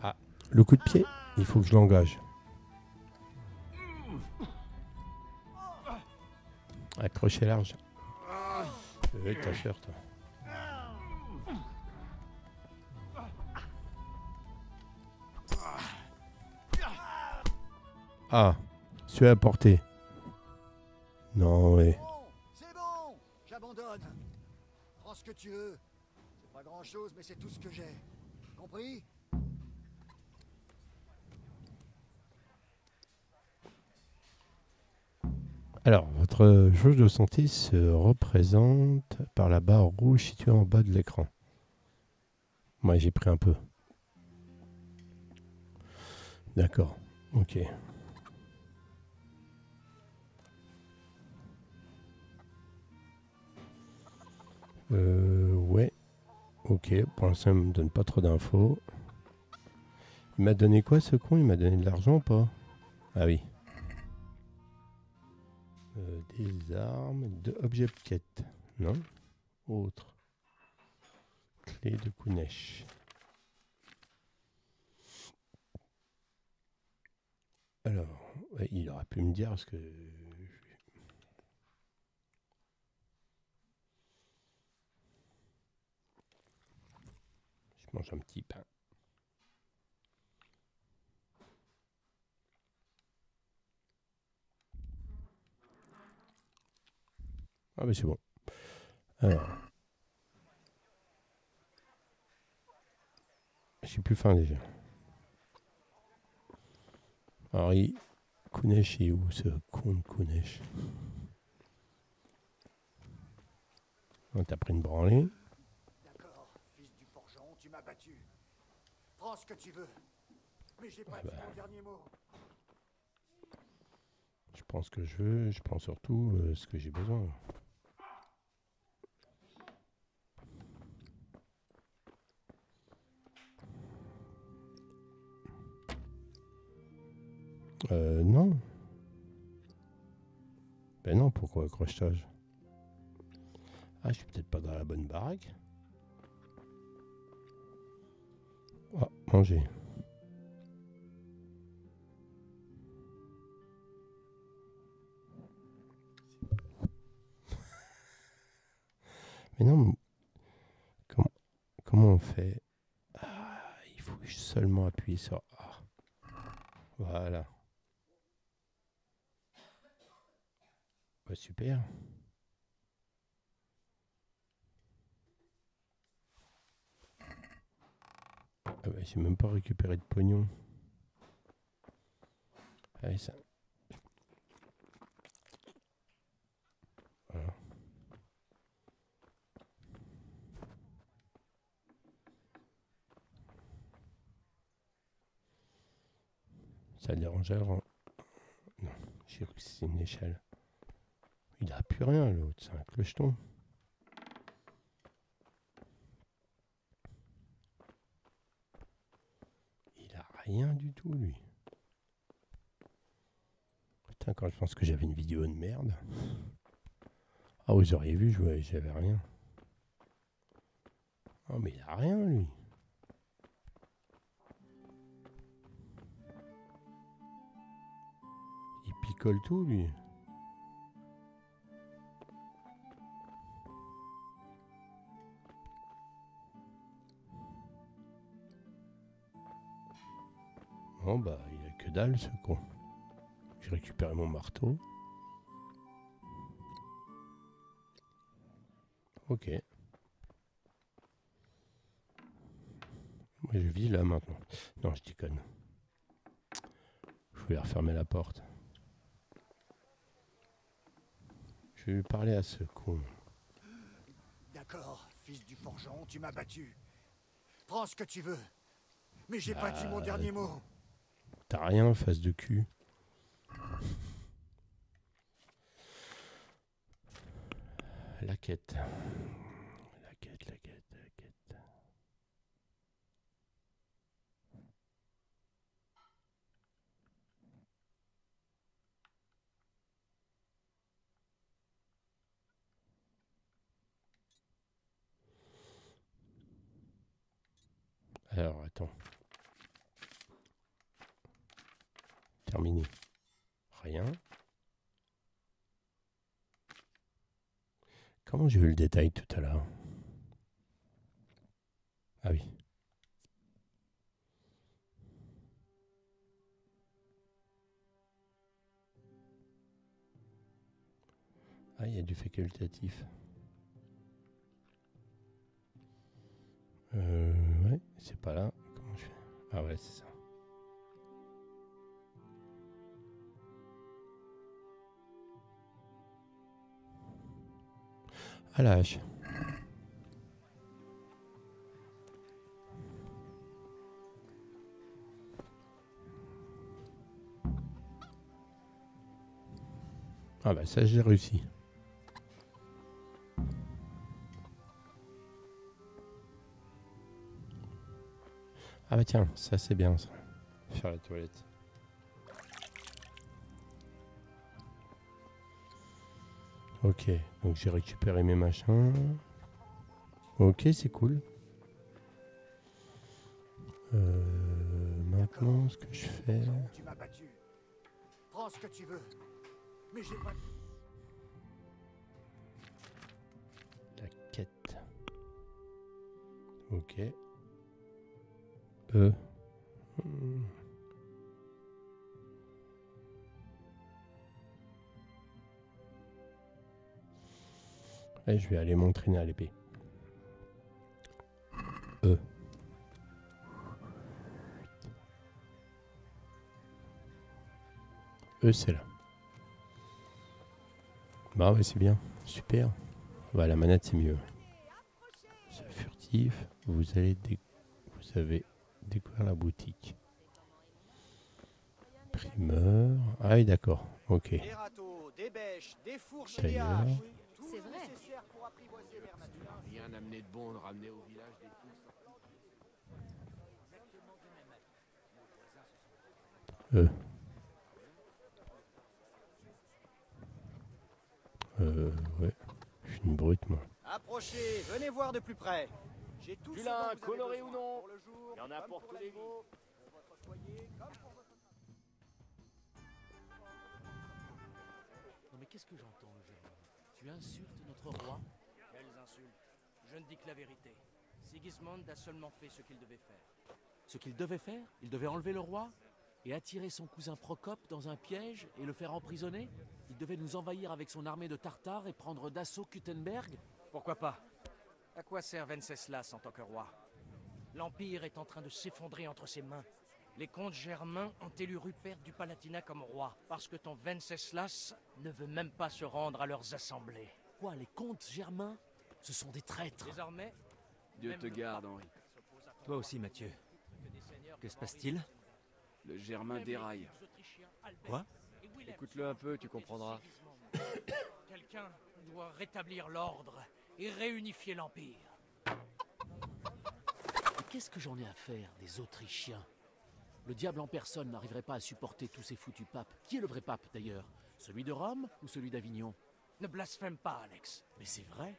Ah, le coup de pied, il faut que je l'engage. Accroché large. Oui, t'as sûr, toi. Ah, celui à portée. Non, oui. C'est bon, j'abandonne. Prends ce que tu veux. C'est pas grand chose, mais c'est tout ce que j'ai. Compris? Alors, votre jauge de santé se représente par la barre rouge située en bas de l'écran. Moi, j'ai pris un peu. D'accord, ok. Ouais, ok. Pour l'instant, il me donne pas trop d'infos. Il m'a donné quoi, ce con? Il m'a donné de l'argent ou pas? Ah oui. Des armes, de objets de quête. Non? Autre. Clé de Kunesh. Alors, ouais, il aurait pu me dire parce que... Je mange un petit pain. Ah mais c'est bon. Alors. J'ai plus faim déjà. Alors, Kunesh est où ce con de Kunesh? On t'a pris une branlée. D'accord, fils du forgeron, tu m'as battu. Prends ce que tu veux. Mais j'ai pas Ah dit bah. mon dernier mot. Je prends ce que je veux, je prends surtout ce que j'ai besoin. Non. Ben non, pourquoi accrochetage? Ah, je suis peut-être pas dans la bonne baraque. Ah, manger. Mais non, comment on fait? Ah, il faut seulement appuyer sur A. Voilà. Bah, super. Ah bah, j'ai même pas récupéré de pognon. Allez, ça. Voilà. Ça le dérange alors. Non, j'ai cru que c'était une échelle. Il a plus rien l'autre, c'est un clocheton. Il a rien du tout lui. Putain, quand je pense que j'avais une vidéo de merde. Ah, vous auriez vu, j'avais rien. Oh, mais il a rien, lui. Il picole tout, lui. Bon, bah, il a que dalle, ce con. J'ai récupéré mon marteau. Ok. Moi, je vis là, maintenant. Non, je déconne. Je voulais refermer la porte. Je vais lui parler à ce con. D'accord, fils du forgeron, tu m'as battu. Prends ce que tu veux. Mais j'ai pas dit mon dernier mot. T'as rien, face de cul. La quête. La quête, la quête, la quête. Alors, attends. Terminé. Rien. Comment j'ai eu le détail tout à l'heure? Ah oui. Ah, il y a du facultatif. Ouais, c'est pas là. Comment je fais? Ah ouais, c'est ça. À la hache. Ah bah ça j'ai réussi. Ah bah tiens, ça c'est bien ça. Faire la toilette. Ok, donc j'ai récupéré mes machins. Ok, c'est cool. Maintenant, ce que je fais... Tu m'as battu. Prends ce que tu veux. Mais j'ai pas... La quête. Ok. Et je vais aller m'entraîner à l'épée. C'est là. Bah ouais, c'est bien. Super. Bah, la manette, c'est mieux. C'est furtif. Vous avez découvert la boutique. Primeur. Ah oui, d'accord. Ok. Des râteaux, des bêches, des fourches et des Tailleur. haches. C'est vrai. Nécessaire pour apprivoiser l'air naturel. Rien amené de bon de ramener au village des fous. Ouais. Je suis une brute, moi. Approchez, venez voir de plus près. J'ai tout ce dont Vilain, vous avez coloré besoin, ou non. pour le jour, Il y en a comme pour tous la les nuit. goûts. Pour votre foyer, comme pour votre Non mais qu'est-ce que j'entends, Eugène? Tu insultes notre roi? Quelles insultes? Je ne dis que la vérité. Sigismund a seulement fait ce qu'il devait faire. Ce qu'il devait faire? Il devait enlever le roi et attirer son cousin Procope dans un piège et le faire emprisonner? Il devait nous envahir avec son armée de Tartares et prendre d'assaut Kuttenberg? Pourquoi pas? À quoi sert Venceslas en tant que roi? L'Empire est en train de s'effondrer entre ses mains. Les comtes germains ont élu Rupert du Palatinat comme roi, parce que ton Venceslas ne veut même pas se rendre à leurs assemblées. Quoi, les comtes germains? Ce sont des traîtres. Désormais, Dieu te garde, Henri. toi aussi, Mathieu. Que se passe-t-il? Le Germain déraille. Quoi? Écoute-le un peu, tu comprendras. Quelqu'un doit rétablir l'ordre et réunifier l'Empire. Qu'est-ce que j'en ai à faire des Autrichiens? Le diable en personne n'arriverait pas à supporter tous ces foutus papes. Qui est le vrai pape, d'ailleurs? Celui de Rome ou celui d'Avignon? Ne blasphème pas, Alex. Mais c'est vrai.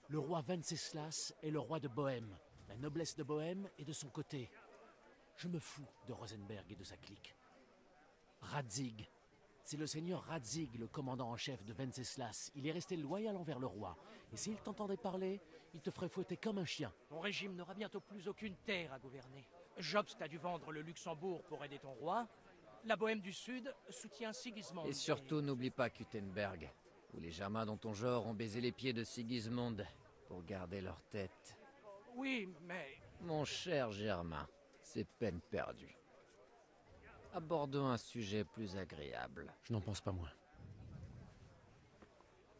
Le roi Venceslas est le roi de Bohême. La noblesse de Bohême est de son côté. Je me fous de Rosenberg et de sa clique. Radzig. C'est le seigneur Radzig, le commandant en chef de Venceslas. Il est resté loyal envers le roi. Et s'il t'entendait parler, il te ferait fouetter comme un chien. Ton régime n'aura bientôt plus aucune terre à gouverner. Jobst a dû vendre le Luxembourg pour aider ton roi. La Bohême du Sud soutient Sigismond. Et surtout, n'oublie pas Kuttenberg, où les Germains dans ton genre ont baisé les pieds de Sigismond pour garder leur tête. Oui, mais... Mon cher Germain, c'est peine perdue. Abordons un sujet plus agréable. Je n'en pense pas moins.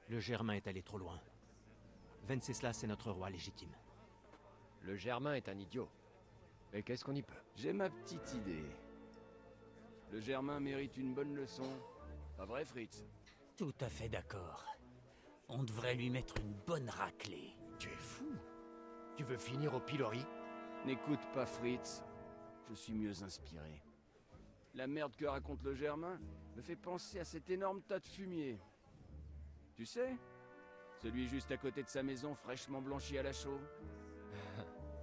Le Germain est allé trop loin. Venceslas est notre roi légitime. Le Germain est un idiot. Mais qu'est-ce qu'on y peut? J'ai ma petite idée. Le Germain mérite une bonne leçon. Pas vrai, Fritz? Tout à fait d'accord. On devrait lui mettre une bonne raclée. Tu es fou. Tu veux finir au pilori? N'écoute pas Fritz. Je suis mieux inspiré. La merde que raconte le Germain me fait penser à cet énorme tas de fumier. Tu sais? Celui juste à côté de sa maison fraîchement blanchi à la chaux.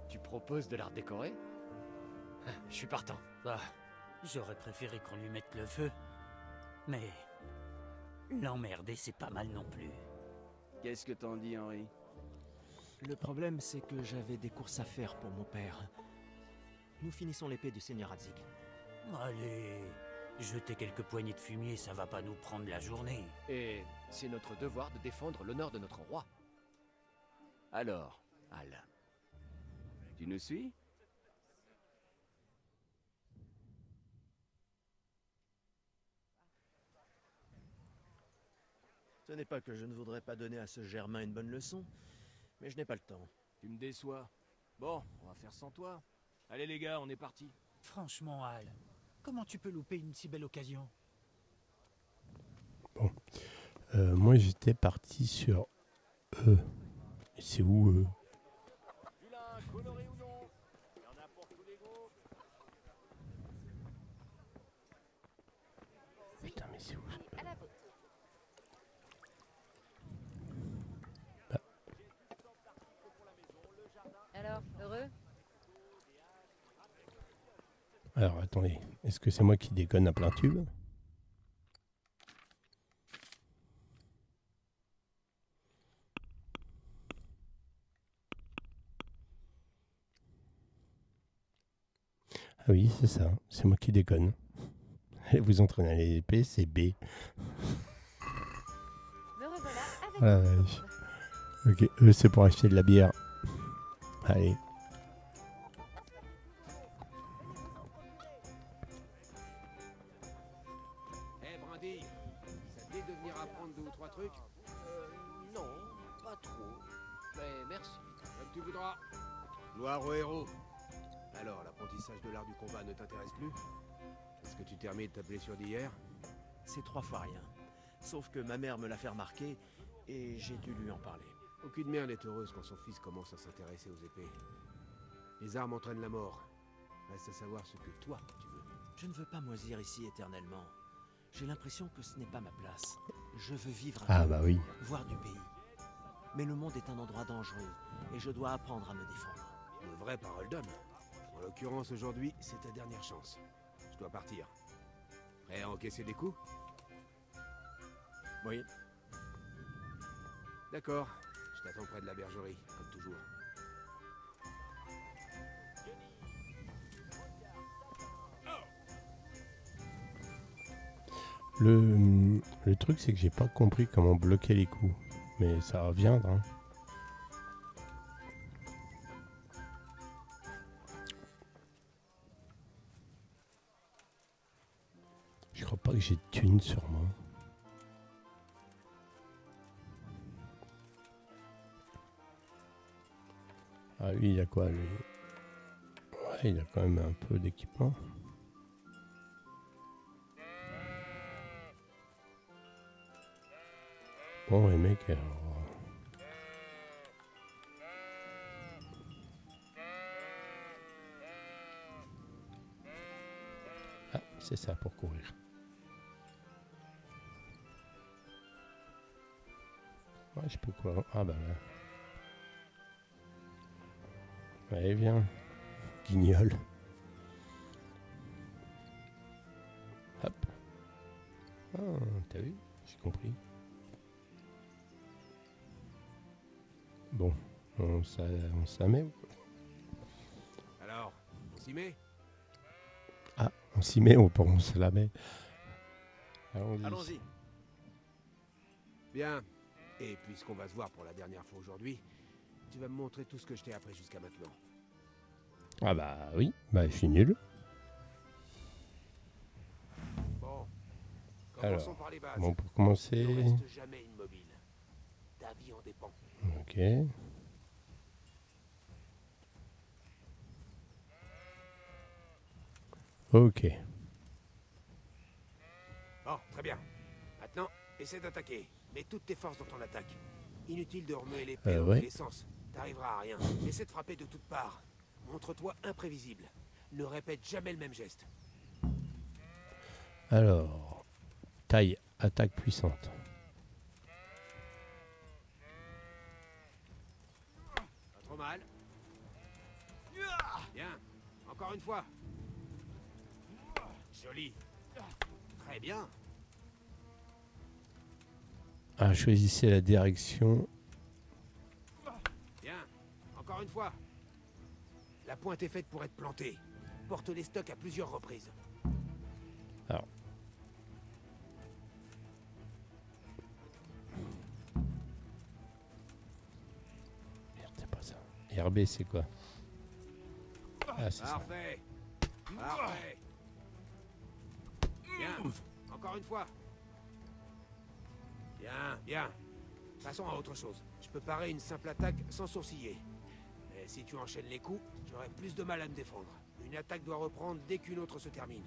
Tu proposes de la redécorer? Je suis partant. Bah, j'aurais préféré qu'on lui mette le feu. Mais... l'emmerder, c'est pas mal non plus. Qu'est-ce que t'en dis, Henri? Le problème, c'est que j'avais des courses à faire pour mon père. Nous finissons l'épée du seigneur Radzig. Allez, jeter quelques poignées de fumier, ça va pas nous prendre la journée. Et c'est notre devoir de défendre l'honneur de notre roi. Alors, Al, tu nous suis? Ce n'est pas que je ne voudrais pas donner à ce Germain une bonne leçon, mais je n'ai pas le temps. Tu me déçois. Bon, on va faire sans toi. Allez les gars, on est parti. Franchement, Al, comment tu peux louper une si belle occasion? Bon. Moi, j'étais parti sur E. C'est où E? Putain, mais c'est où? Alors, heureux? Alors, attendez. Est-ce que c'est moi qui déconne à plein tube? Ah oui, c'est ça. C'est moi qui déconne. Allez vous entraîner à l'épée, c'est B. Me revoilà avec Ah, mon vache. Ok, E, c'est pour acheter de la bière. Allez. Eh Brandy, ça te dit de venir apprendre 2 ou 3 trucs? Non, pas trop. Mais merci. Comme tu voudras. Gloire au héros. Alors, l'apprentissage de l'art du combat ne t'intéresse plus? Est-ce que tu t'es remis de ta blessure d'hier? C'est 3 fois rien. Sauf que ma mère me l'a fait remarquer, et j'ai dû lui en parler. Aucune mère n'est heureuse quand son fils commence à s'intéresser aux épées. Les armes entraînent la mort. Reste à savoir ce que toi, tu veux. Je ne veux pas moisir ici éternellement. J'ai l'impression que ce n'est pas ma place. Je veux vivre Ah un peu, bah oui. voir du pays. Mais le monde est un endroit dangereux, et je dois apprendre à me défendre. Une vraie parole d'homme. En l'occurrence, aujourd'hui, c'est ta dernière chance. Je dois partir. Prêt à encaisser des coups? Oui. D'accord. Je t'attends près de la bergerie, comme toujours. Le truc, c'est que j'ai pas compris comment bloquer les coups. Mais ça va viendre, hein. Je crois pas que j'ai de thunes sur moi. Ah lui, il a quoi, lui? Ouais, il a quand même un peu d'équipement. Bon, les mecs, alors... c'est ça pour courir. Ouais, je peux courir. Ah bah ouais. Allez, viens. Guignol. Hop. Ah, t'as vu? J'ai compris. Bon, on s'y met ou quoi? Alors, on s'y met? Ah, on s'y met, on se la met. Allons-y. Allons-y. Bien. Et puisqu'on va se voir pour la dernière fois aujourd'hui, tu vas me montrer tout ce que je t'ai appris jusqu'à maintenant. Ah bah oui, bah je suis nul. Bon. Alors, par les bases. bon, pour commencer... Ne reste jamais immobile. Ta vie en dépend. Ok. Ok. Bon, très bien. Maintenant, essaie d'attaquer. Mets toutes tes forces dans ton attaque. Inutile de remuer l'épée dans tous ouais. les sens. T'arriveras à rien. Essaie de frapper de toutes parts. Montre-toi imprévisible. Ne répète jamais le même geste. Alors, taille, attaque puissante. Pas trop mal. Bien. Encore une fois. Joli. Très bien. Ah, choisissez la direction. Bien. Encore une fois. La pointe est faite pour être plantée. Porte les stocks à plusieurs reprises. Alors. Merde, c'est pas ça. RB, c'est quoi? Ah, c'est ça. Parfait. Parfait. Bien. Encore une fois. Bien, bien. Passons à autre chose. Je peux parer une simple attaque sans sourciller. Mais si tu enchaînes les coups, j'aurai plus de mal à me défendre. Une attaque doit reprendre dès qu'une autre se termine.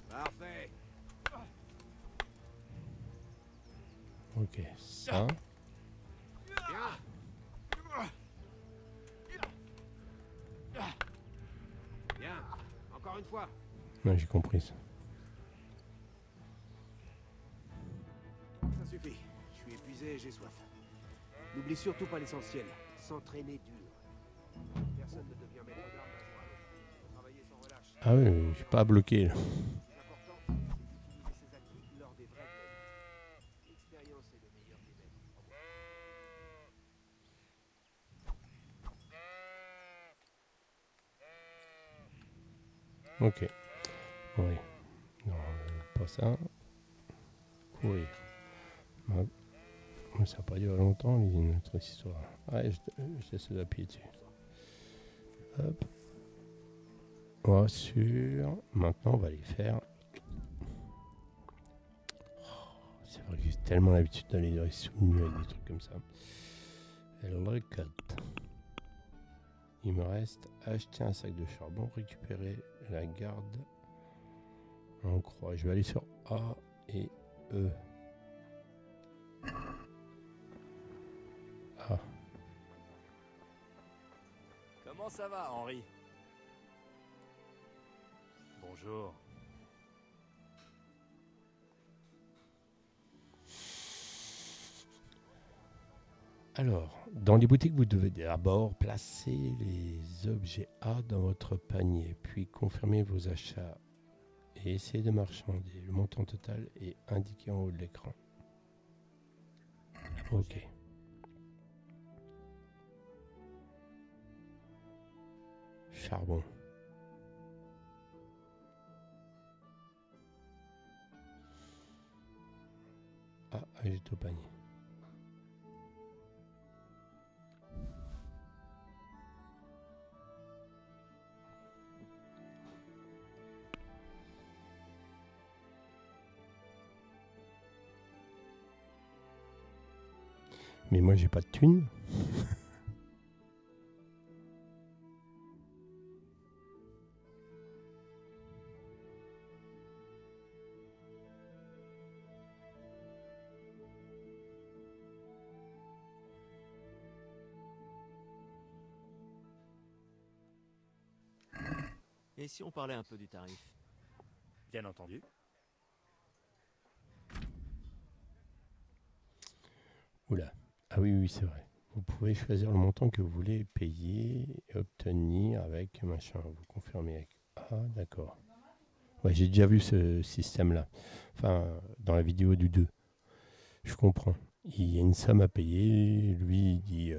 Parfait. Ok, ça. Bien. Bien. Encore une fois. Non, j'ai compris ça. Ça suffit. Je suis épuisé et j'ai soif. N'oublie surtout pas l'essentiel. S'entraîner dur. Personne ne devient maître d'armes d'un jour à l'autre. Faut travailler sans relâche. Ah oui, je suis pas bloqué là. Le plus important, c'est d'utiliser ses acquis lors des vraies grèves. L'expérience est le meilleur des maîtres. Ok. Oui. Non, pas ça. Courir. Mais ça n'a pas duré longtemps, notre histoire. Ouais, j'essaie d'appuyer dessus. Hop. Voilà, sur. Maintenant, on va les faire. Oh, c'est vrai que j'ai tellement l'habitude d'aller dans les soumis avec des trucs comme ça. Elle cut. Il me reste acheter un sac de charbon, récupérer la garde en croix. Je vais aller sur A et E. Ah. Comment ça va, Henri? Bonjour. Alors, dans les boutiques, vous devez d'abord placer les objets A dans votre panier, puis confirmer vos achats et essayer de marchander. Le montant total est indiqué en haut de l'écran. Ok. Charbon. Ah, ajoute au panier. Mais moi j'ai pas de thunes. Et si on parlait un peu du tarif? Bien entendu. Oula. Ah oui, oui, c'est vrai. Vous pouvez choisir le montant que vous voulez payer et obtenir avec machin. Vous confirmez avec... Ah, d'accord. Ouais, j'ai déjà vu ce système-là. Enfin, dans la vidéo du 2. Je comprends. Il y a une somme à payer. Lui, il dit...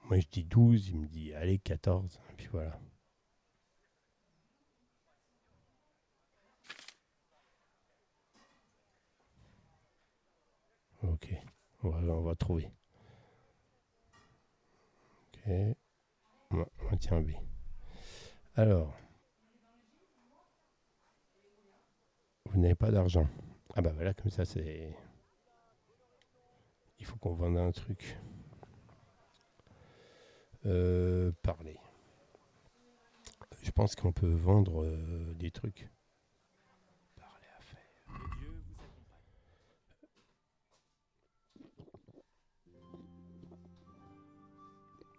moi, je dis 12. Il me dit, allez, 14. Et puis voilà. Ok. On va trouver. Ok. On tient B. Alors... Vous n'avez pas d'argent. Ah bah voilà, comme ça, c'est... Il faut qu'on vende un truc. Parler. Je pense qu'on peut vendre des trucs. Parler à faire.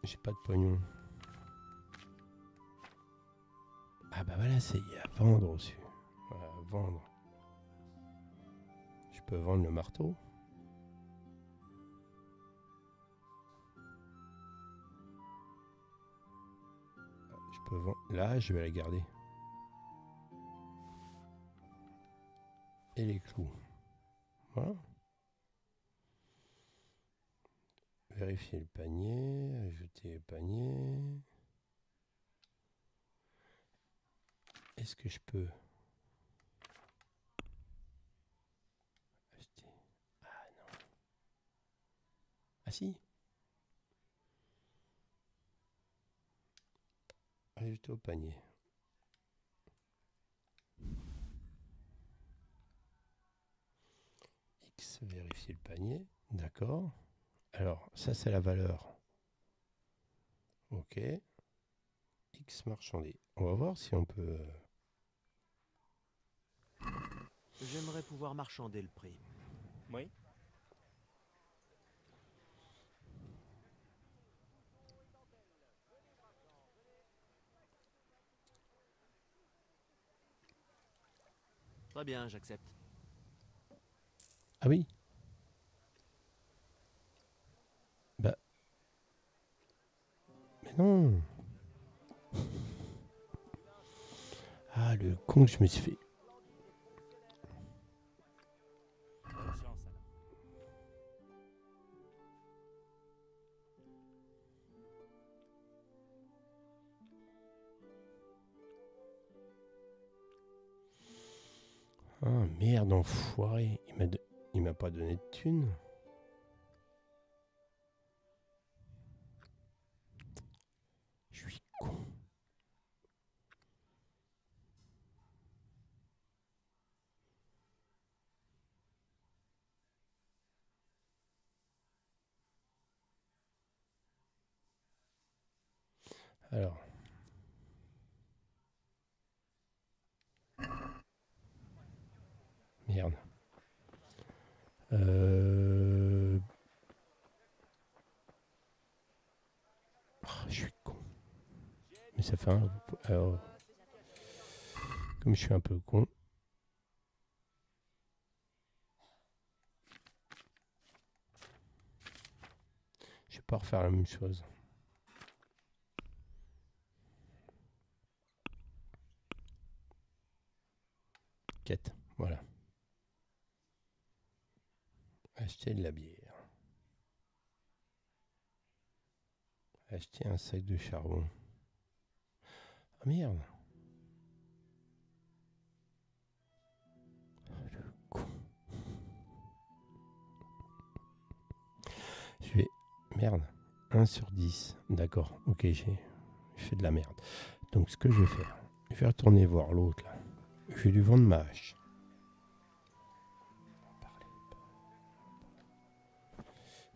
J'ai pas de pognon. Ah bah voilà, c'est à vendre aussi. Voilà, vendre. Je peux vendre le marteau. Je peux vendre... Là, je vais la garder. Et les clous. Voilà. Vérifier le panier. Ajouter le panier. Est-ce que je peux acheter? Ah non. Ah si. Ajouter au panier. X, vérifier le panier. D'accord. Alors, ça c'est la valeur. Ok. X marchandé. On va voir si on peut... J'aimerais pouvoir marchander le prix. Oui. Très bien, j'accepte. Ah oui. Bah. Mais non. Ah, le con que je me suis fait. Ah merde, enfoiré. Il m'a pas donné de thunes. Je suis con. Alors. Merde. Je suis con. Mais ça fait un... Alors... Comme je suis un peu con... Je vais pas refaire la même chose. Quête, voilà. Acheter de la bière. Acheter un sac de charbon. Ah merde. Le con. Je vais... Merde. 1 sur 10. D'accord. Ok, j'ai fait de la merde. Donc ce que je vais faire, je vais retourner voir l'autre là. Je vais lui vendre ma hache.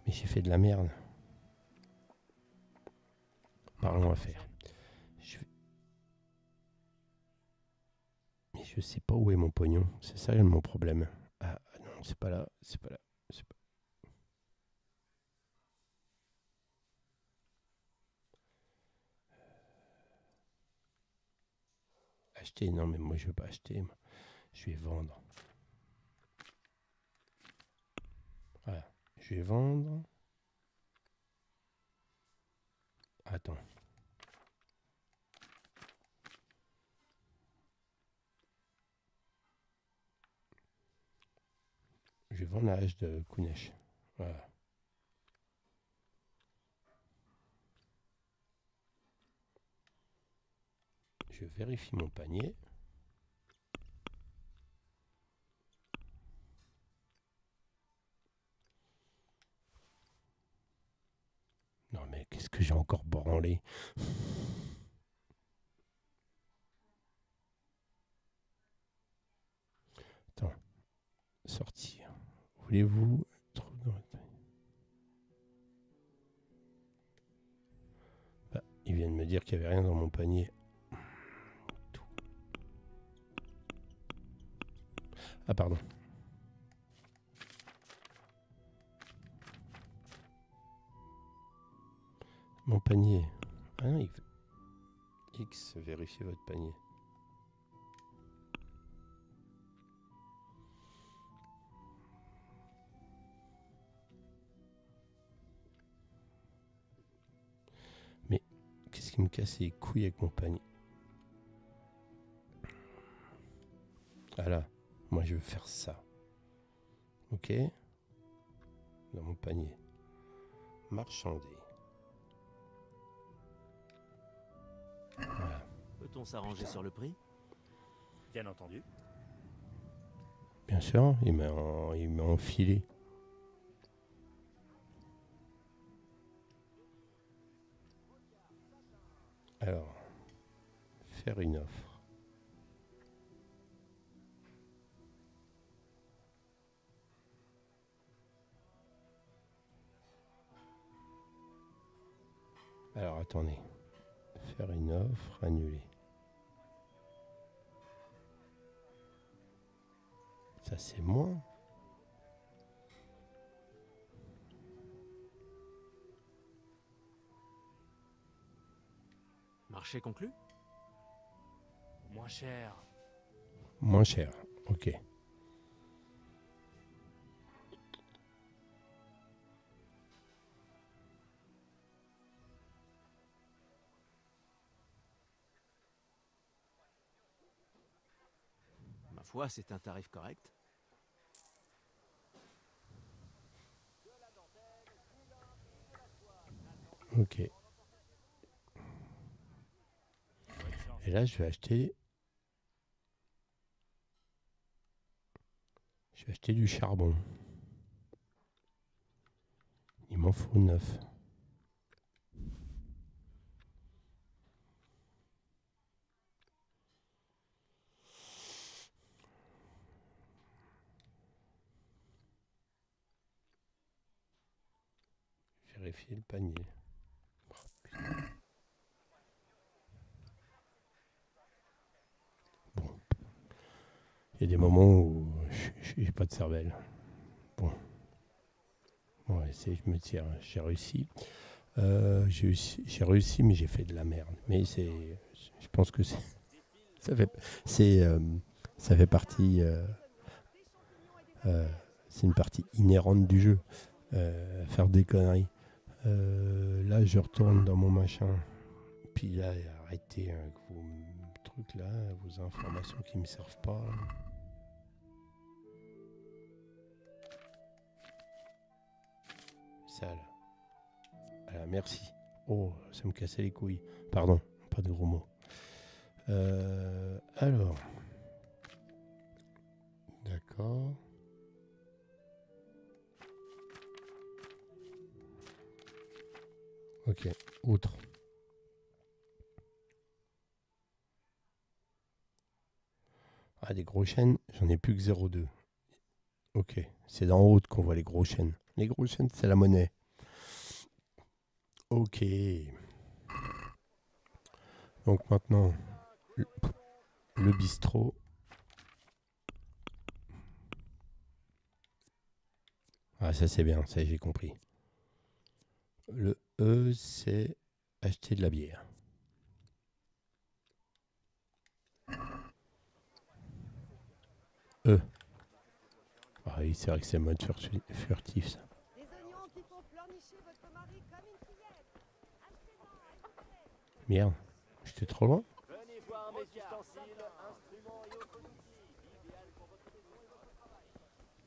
Mais j'ai fait de la merde. Parlons à faire. Mais je sais pas où est mon pognon. C'est ça mon problème. Ah non, c'est pas là. C'est pas là. C'est pas... acheter. Non, mais moi, je veux pas acheter. Moi. Je vais vendre. Voilà. Je vais vendre. Attends. Je vais vendre la hache de Kunesh. Voilà. Je vérifie mon panier. Non mais qu'est-ce que j'ai encore branlé? Attends. Sortir. Voulez-vous... Bah, ils viennent me dire qu'il n'y avait rien dans mon panier. Tout. Ah pardon. Mon panier. Ah non, X, vérifiez votre panier. Mais qu'est-ce qui me casse les couilles avec mon panier? Ah là, moi je veux faire ça. Ok? Dans mon panier. Marchander. Voilà. Peut-on s'arranger sur le prix? Bien entendu. Bien sûr, il m'a enfilé. Alors, faire une offre. Alors, attendez. Faire une offre, annuler. Ça, c'est moins. Marché conclu? Moins cher. Moins cher, ok. Ma foi, c'est un tarif correct. Ok. Et là, je vais acheter du charbon. Il m'en faut 9. Vérifier le panier. Oh, bon. Il y a des moments où j'ai pas de cervelle. Bon. On va essayer, je me tire. J'ai réussi. J'ai réussi, mais j'ai fait de la merde. Mais je pense que ça fait partie. C'est une partie inhérente du jeu. Faire des conneries. Là, je retourne dans mon machin. Puis là, arrêtez avec vos trucs là, vos informations qui me servent pas. Ça là. Voilà, merci. Oh, ça me cassait les couilles. Pardon, pas de gros mots. Alors. D'accord. Ok, outre. Ah, des gros chênes, j'en ai plus que 0,2. Ok, c'est d'en haut qu'on voit les gros chênes. Les gros chênes, c'est la monnaie. Ok. Donc maintenant, le bistrot. Ah, ça c'est bien, ça j'ai compris. Le E, c'est acheter de la bière. E. Ah oui, c'est vrai que c'est mode furtif, ça. Des oignons qui font pleurnicher votre mari comme une fillette. Merde, j'étais trop loin. Venez voir mes ustensiles, instruments et autres outils, idéal pour votre maison et votre travail.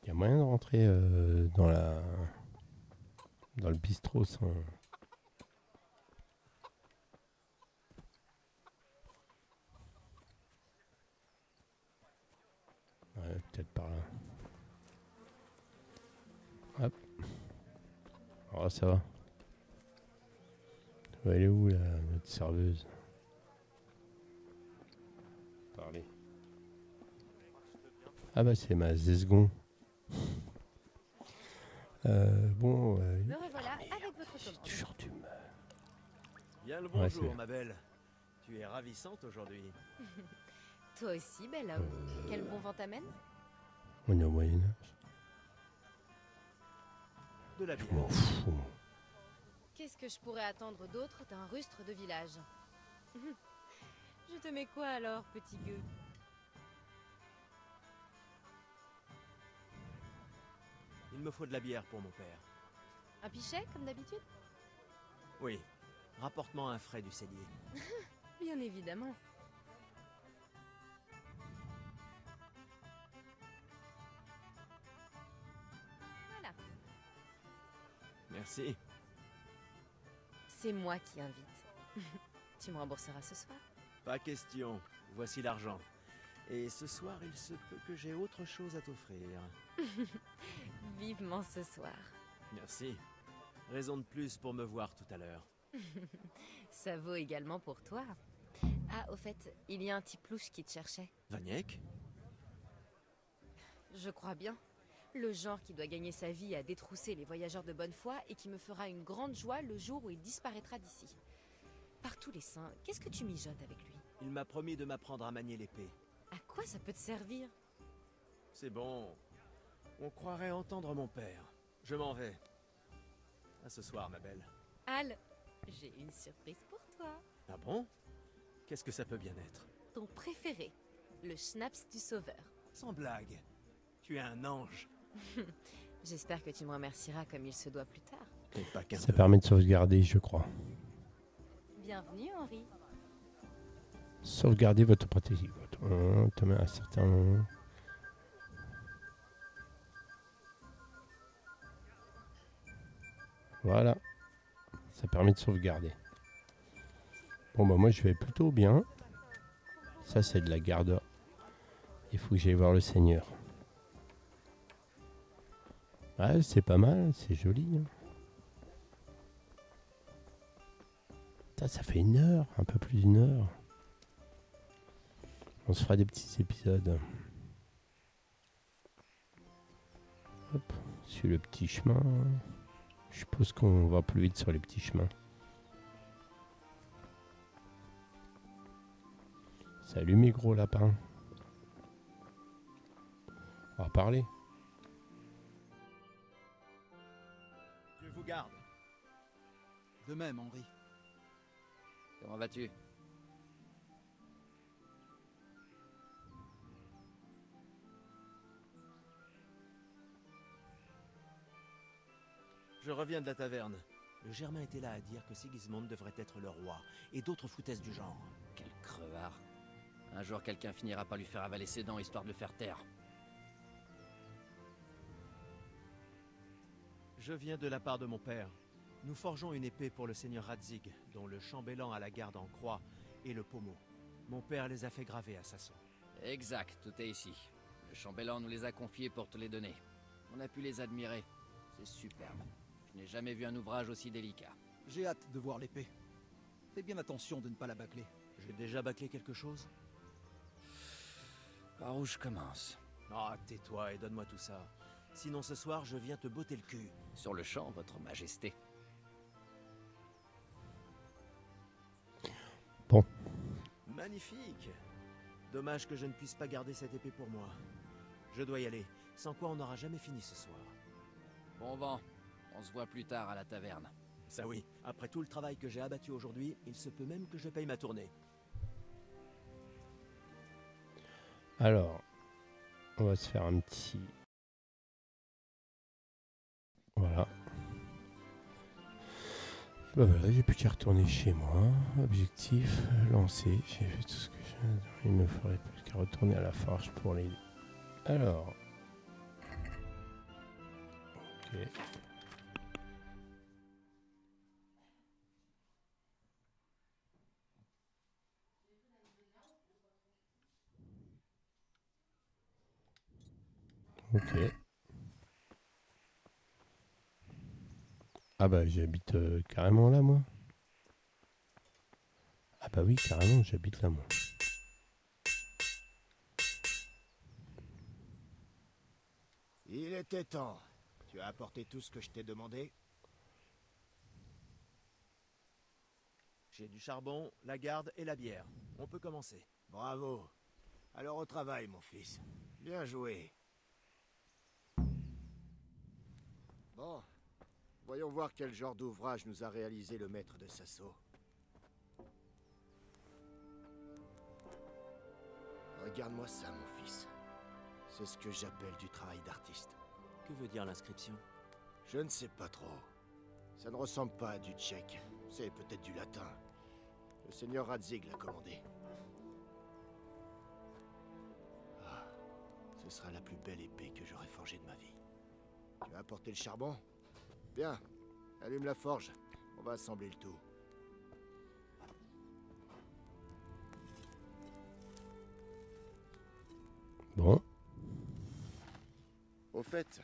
Il y a moyen de rentrer dans le bistrot sans... Ouais, peut-être par là. Hop. Oh, ça va. Elle est où, là, notre serveuse? Parlez. Ah bah c'est ma Zesgon. Bon... Me revoilà avec votre commande. toujours du mal. Bien le Ouais, bonjour, c'est- ma belle. Tu es ravissante aujourd'hui. Toi aussi, bel homme. Quel bon vent t'amène? On est au Moyen-Âge. De la Je bière. m'en fous. Qu'est-ce que je pourrais attendre d'autre d'un rustre de village? Je te mets quoi alors, petit gueux? Il me faut de la bière pour mon père. Un pichet, comme d'habitude? Oui. Rapporte-moi un frais du cellier. Bien évidemment. Voilà. Merci. C'est moi qui invite. Tu me rembourseras ce soir? Pas question. Voici l'argent. Et ce soir, il se peut que j'ai autre chose à t'offrir. Vivement ce soir. Merci. Raison de plus pour me voir tout à l'heure. Ça vaut également pour toi. Ah, au fait, il y a un type louche qui te cherchait. Vaniek? Je crois bien. Le genre qui doit gagner sa vie à détrousser les voyageurs de bonne foi et qui me fera une grande joie le jour où il disparaîtra d'ici. Par tous les saints, qu'est-ce que tu mijotes avec lui? Il m'a promis de m'apprendre à manier l'épée. À quoi ça peut te servir? C'est bon. On croirait entendre mon père. Je m'en vais. À ce soir, ma belle. Al, j'ai une surprise pour toi. Ah bon? Qu'est-ce que ça peut bien être? Ton préféré, le schnapps du sauveur. Sans blague. Tu es un ange. J'espère que tu me remercieras comme il se doit plus tard. Et pas qu'un Ça peu. permet de sauvegarder, je crois. Bienvenue, Henri. Sauvegarder votre stratégie. On te met un certain moment. Voilà. Ça permet de sauvegarder. Bon bah moi je vais plutôt bien. Ça c'est de la garde. Il faut que j'aille voir le seigneur. Ouais, c'est pas mal, c'est joli. Hein. Ça fait 1 heure, un peu plus d'1 heure. On se fera des petits épisodes. Hop, sur le petit chemin. Je suppose qu'on va plus vite sur les petits chemins. Salut mes gros lapins. On va parler. Dieu vous garde. De même, Henri. Comment vas-tu? Je reviens de la taverne. Le Germain était là à dire que Sigismond devrait être le roi, et d'autres foutaises du genre. Quel crevard. Un jour, quelqu'un finira par lui faire avaler ses dents, histoire de le faire taire. Je viens de la part de mon père. Nous forgeons une épée pour le seigneur Radzig, dont le chambellan a la garde en croix, et le pommeau. Mon père les a fait graver à Sasson. Exact, tout est ici. Le chambellan nous les a confiés pour te les donner. On a pu les admirer. C'est superbe. Je n'ai jamais vu un ouvrage aussi délicat. J'ai hâte de voir l'épée. Fais bien attention de ne pas la bâcler. J'ai déjà bâclé quelque chose? Par où je commence? Ah, tais-toi et donne-moi tout ça. Sinon ce soir, je viens te botter le cul. Sur le champ, votre majesté. Bon. Magnifique. Dommage que je ne puisse pas garder cette épée pour moi. Je dois y aller, sans quoi on n'aura jamais fini ce soir. Bon vent. On se voit plus tard à la taverne. Ça oui, après tout le travail que j'ai abattu aujourd'hui, il se peut même que je paye ma tournée. Alors, On va se faire un petit... Voilà. Bah voilà, j'ai plus qu'à retourner chez moi. Objectif, lancé. J'ai fait tout ce que j'ai. Il me faudrait plus qu'à retourner à la forge pour les... Alors... Ok. Ok. Ah bah j'habite carrément là moi. Ah bah oui carrément j'habite là moi. Il était temps. Tu as apporté tout ce que je t'ai demandé? J'ai du charbon, la garde et la bière. On peut commencer. Bravo. Alors au travail, mon fils. Bien joué. Bon. Voyons voir quel genre d'ouvrage nous a réalisé le maître de Sasso. Regarde-moi ça, mon fils. C'est ce que j'appelle du travail d'artiste. Que veut dire l'inscription? Je ne sais pas trop. Ça ne ressemble pas à du tchèque. C'est peut-être du latin. Le seigneur Radzig l'a commandé. Ah, ce sera la plus belle épée que j'aurai forgée de ma vie. Tu as apporté le charbon? Bien. Allume la forge. On va assembler le tout. Bon. Au fait,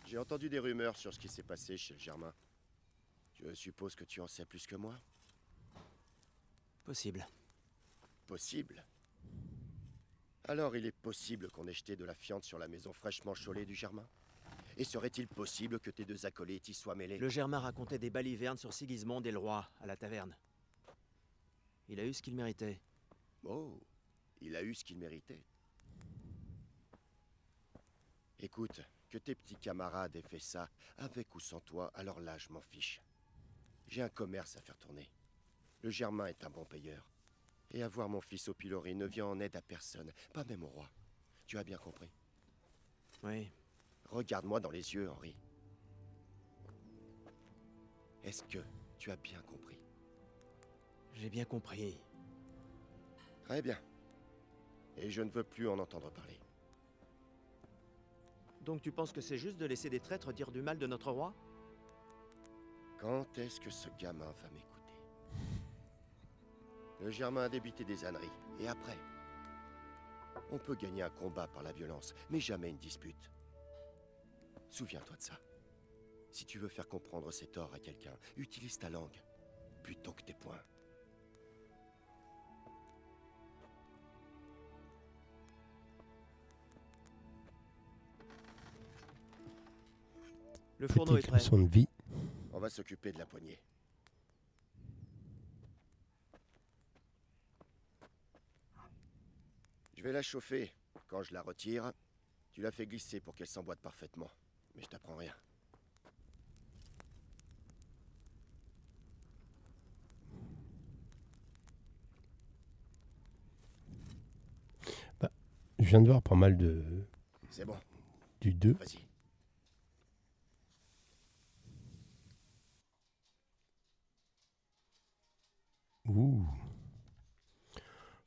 j'ai entendu des rumeurs sur ce qui s'est passé chez le Germain. Je suppose que tu en sais plus que moi? Possible. Possible? Alors il est possible qu'on ait jeté de la fiente sur la maison fraîchement chaulée du Germain? Et serait-il possible que tes deux acolytes y soient mêlés? Le Germain racontait des balivernes sur Sigismond et le roi, à la taverne. Il a eu ce qu'il méritait. Oh, il a eu ce qu'il méritait. Écoute, que tes petits camarades aient fait ça, avec ou sans toi, alors là, je m'en fiche. J'ai un commerce à faire tourner. Le Germain est un bon payeur. Et avoir mon fils au pilori ne vient en aide à personne, pas même au roi. Tu as bien compris? Oui. Regarde-moi dans les yeux, Henri. Est-ce que tu as bien compris? J'ai bien compris. Très bien. Et je ne veux plus en entendre parler. Donc tu penses que c'est juste de laisser des traîtres dire du mal de notre roi? Quand est-ce que ce gamin va m'écouter? Le Germain a débuté des âneries. Et après? On peut gagner un combat par la violence, mais jamais une dispute. Souviens-toi de ça. Si tu veux faire comprendre ses torts à quelqu'un, utilise ta langue, plutôt que tes poings. Le fourneau est prêt. Leçon de vie. On va s'occuper de la poignée. Je vais la chauffer. Quand je la retire, tu la fais glisser pour qu'elle s'emboîte parfaitement. Mais je t'apprends rien. Bah, je viens de voir pas mal de... C'est bon. Du 2. Vas-y. Ouh.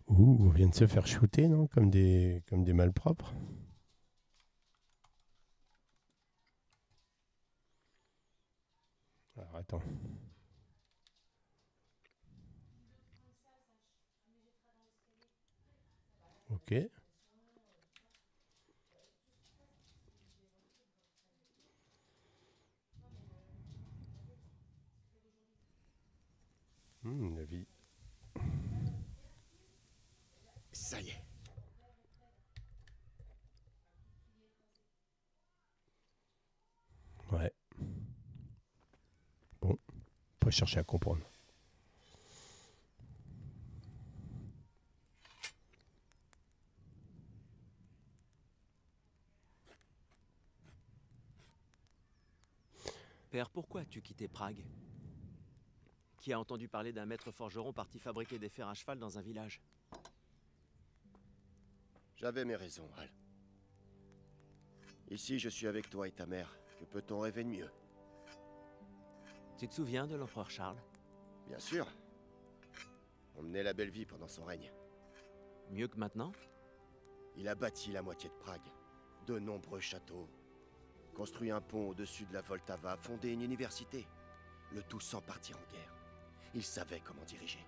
Ouh, on vient de se faire shooter, non? Comme des malpropres. Alors, attends. Ok. La vie. Ça y est. Ouais. Bon, pas chercher à comprendre. Père, pourquoi as-tu quitté Prague? Qui a entendu parler d'un maître forgeron parti fabriquer des fers à cheval dans un village? J'avais mes raisons, Hal. Ici, je suis avec toi et ta mère. Que peut-on rêver de mieux? Tu te souviens de l'empereur Charles? Bien sûr. On menait la belle vie pendant son règne. Mieux que maintenant? Il a bâti la moitié de Prague. De nombreux châteaux. Construit un pont au-dessus de la Vltava, fondé une université. Le tout sans partir en guerre. Il savait comment diriger.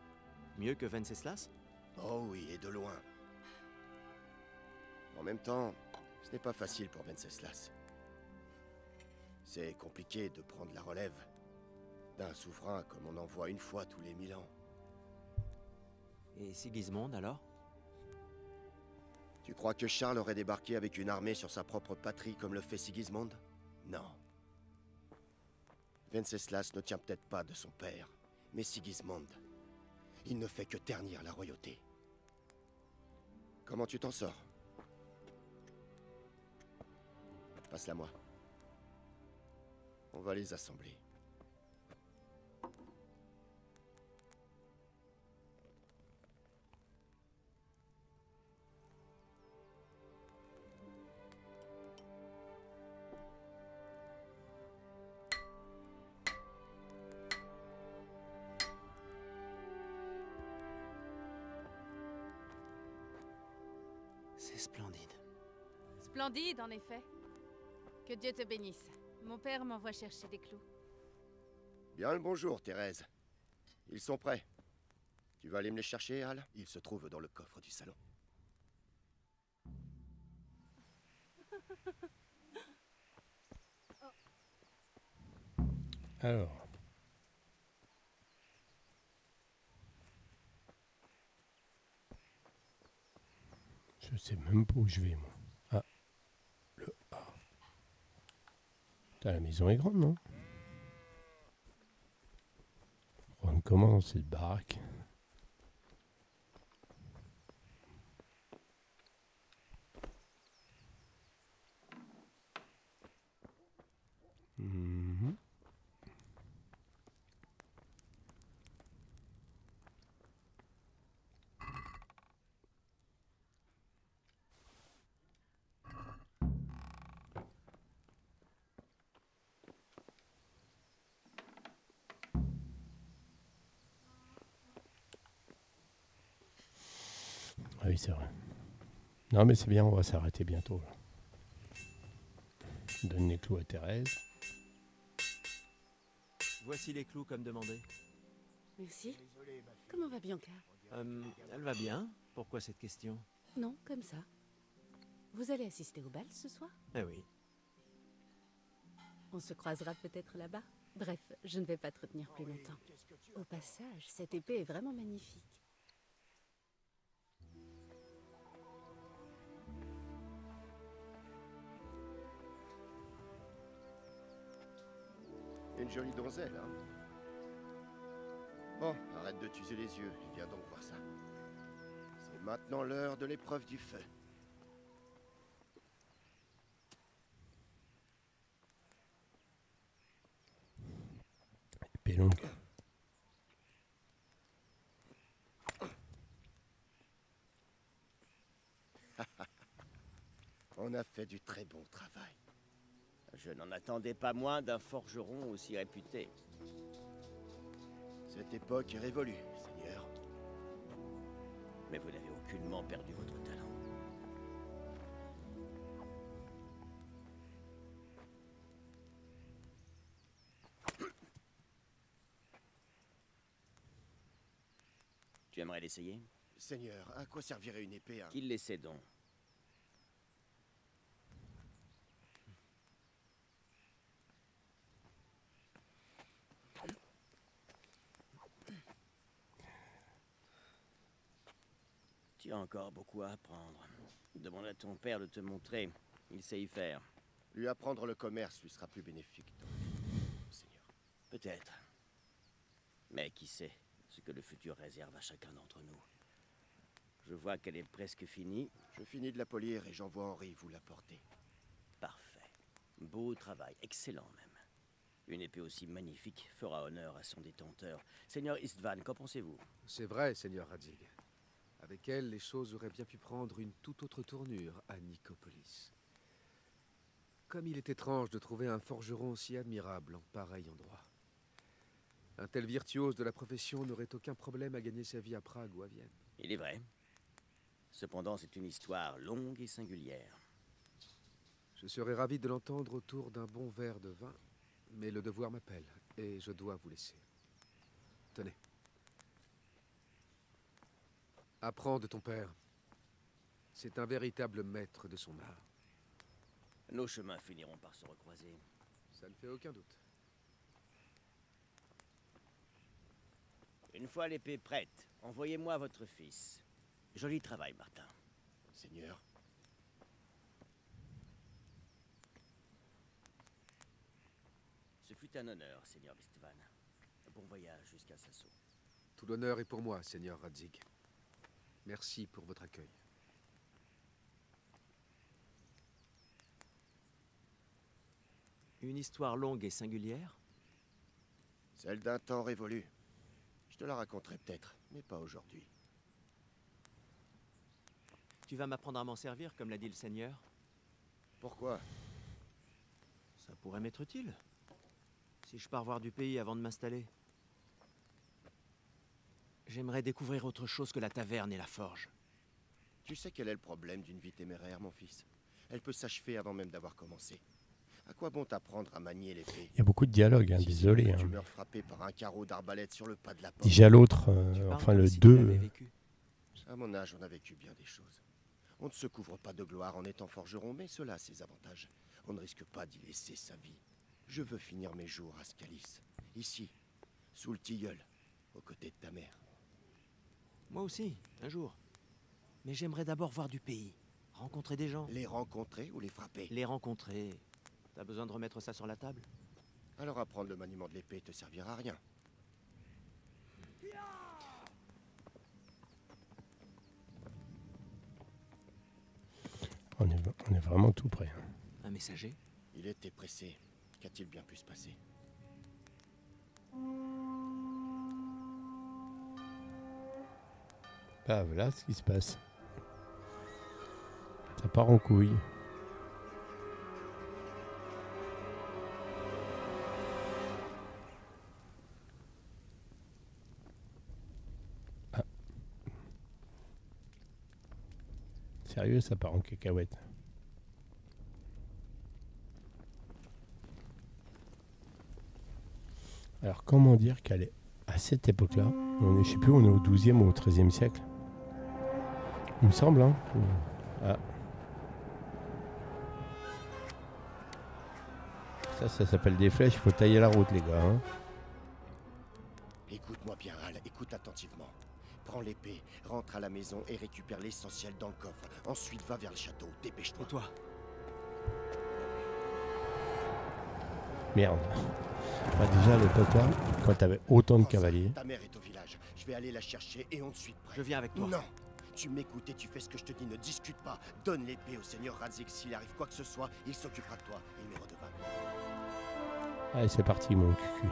Mieux que Venceslas? Oh oui, et de loin. En même temps, ce n'est pas facile pour Venceslas. C'est compliqué de prendre la relève d'un souverain comme on en voit une fois tous les 1000 ans. Et Sigismond, alors? Tu crois que Charles aurait débarqué avec une armée sur sa propre patrie comme le fait Sigismond? Non. Venceslas ne tient peut-être pas de son père, mais Sigismond, il ne fait que ternir la royauté. Comment tu t'en sors? Passe-la-moi. On va les assembler. C'est splendide. Splendide, en effet. Que Dieu te bénisse. Mon père m'envoie chercher des clous. Bien le bonjour, Thérèse. Ils sont prêts. Tu vas aller me les chercher, Al? Ils se trouvent dans le coffre du salon. Alors. Je sais même pas où je vais, moi. Ah. Le A. Putain, la maison est grande, non? On rentre comment dans cette baraque? Mhm. Ah oui, c'est vrai. Non, mais c'est bien, on va s'arrêter bientôt. Là. Donne les clous à Thérèse. Voici les clous comme demandé. Merci. Comment va Bianca? Elle va bien. Pourquoi cette question? Non, comme ça. Vous allez assister au bal ce soir? Eh oui. On se croisera peut-être là-bas. Bref, je ne vais pas te retenir plus longtemps. Au passage, cette épée est vraiment magnifique. Une jolie donzelle, hein? Bon, arrête de t'user les yeux. Viens donc voir ça. C'est maintenant l'heure de l'épreuve du feu. Épée longue. On a fait du très bon travail. Je n'en attendais pas moins d'un forgeron aussi réputé. Cette époque est révolue, Seigneur. Mais vous n'avez aucunement perdu votre talent. Tu aimerais l'essayer? Seigneur, à quoi servirait une épée, hein? Qu'il l'essaie donc. Tu as encore beaucoup à apprendre. Demande à ton père de te montrer. Il sait y faire. Lui apprendre le commerce lui sera plus bénéfique, Seigneur. Peut-être. Mais qui sait ce que le futur réserve à chacun d'entre nous. Je vois qu'elle est presque finie. Je finis de la polir et j'envoie Henri vous l'apporter. Parfait. Beau travail, excellent même. Une épée aussi magnifique fera honneur à son détenteur. Seigneur Istvan, qu'en pensez-vous? C'est vrai, Seigneur Radzig. Avec elle, les choses auraient bien pu prendre une toute autre tournure à Nicopolis. Comme il est étrange de trouver un forgeron si admirable en pareil endroit. Un tel virtuose de la profession n'aurait aucun problème à gagner sa vie à Prague ou à Vienne. Il est vrai. Cependant, c'est une histoire longue et singulière. Je serais ravi de l'entendre autour d'un bon verre de vin, mais le devoir m'appelle, et je dois vous laisser. Tenez. Apprends de ton père. C'est un véritable maître de son art. Nos chemins finiront par se recroiser. Ça ne fait aucun doute. Une fois l'épée prête, envoyez-moi votre fils. Joli travail, Martin. Seigneur. Ce fut un honneur, Seigneur Istvan. Bon voyage jusqu'à Sasso. Tout l'honneur est pour moi, Seigneur Radzig. Merci pour votre accueil. Une histoire longue et singulière? Celle d'un temps révolu. Je te la raconterai peut-être, mais pas aujourd'hui. Tu vas m'apprendre à m'en servir, comme l'a dit le Seigneur? Pourquoi? Ça pourrait m'être utile. Si je pars voir du pays avant de m'installer. J'aimerais découvrir autre chose que la taverne et la forge. Tu sais quel est le problème d'une vie téméraire, mon fils? Elle peut s'achever avant même d'avoir commencé. À quoi bon t'apprendre à manier l'épée? Il y a beaucoup de dialogues, hein, désolé. Tu Hein. meurs frappé par un carreau d'arbalète sur le pas de la porte. Déjà l'autre, enfin le 2. À mon âge, on a vécu bien des choses. On ne se couvre pas de gloire en étant forgeron, mais cela a ses avantages. On ne risque pas d'y laisser sa vie. Je veux finir mes jours à Scalis, ici, sous le tilleul, aux côtés de ta mère. Moi aussi, un jour. Mais j'aimerais d'abord voir du pays, rencontrer des gens. Les rencontrer ou les frapper? Les rencontrer. T'as besoin de remettre ça sur la table? Alors apprendre le maniement de l'épée te servira à rien. On est vraiment tout près. Hein. Un messager? Il était pressé. Qu'a-t-il bien pu se passer? Bah voilà ce qui se passe. Ça part en couille. Ah. Sérieux, ça part en cacahuète. Alors comment dire qu'elle est à cette époque-là, on est, je sais plus, on est au 12e ou au 13e siècle. Il me semble, hein. Ah. Ça s'appelle des flèches, il faut tailler la route, les gars. Hein. Écoute-moi bien, Hal, écoute attentivement. Prends l'épée, rentre à la maison et récupère l'essentiel dans le coffre. Ensuite, va vers le château, dépêche-toi. Et toi? Merde. Bah déjà à l'époque là, quand t'avais autant de cavaliers. Ta mère est au village. Je vais aller la chercher et on te suit de près. Je viens avec toi. Non. Tu m'écoutes et tu fais ce que je te dis. Ne discute pas. Donne l'épée au seigneur Radzig. S'il arrive quoi que ce soit, il s'occupera de toi. Il m'est redevable. Allez, c'est parti mon cucu.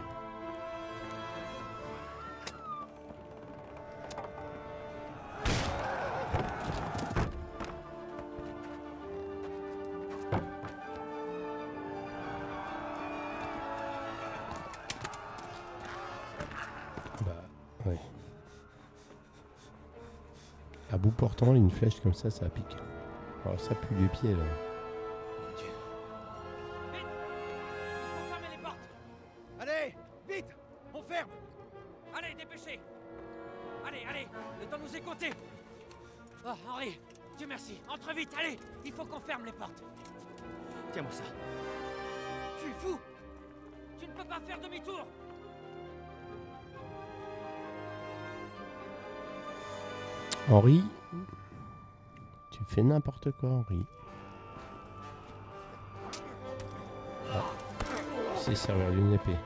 Ouais. À bout portant, une flèche comme ça pique. Alors ça pue les pieds là. Fermez les portes! Allez, vite! On ferme! Allez, dépêchez! Allez, le temps nous est compté! Oh, Henri, Dieu merci, entre vite, allez! Il faut qu'on ferme les portes! Tiens-moi ça. Tu es fou! Tu ne peux pas faire demi-tour! Henri, tu fais n'importe quoi, Henri. Ah, c'est servir d'une épée.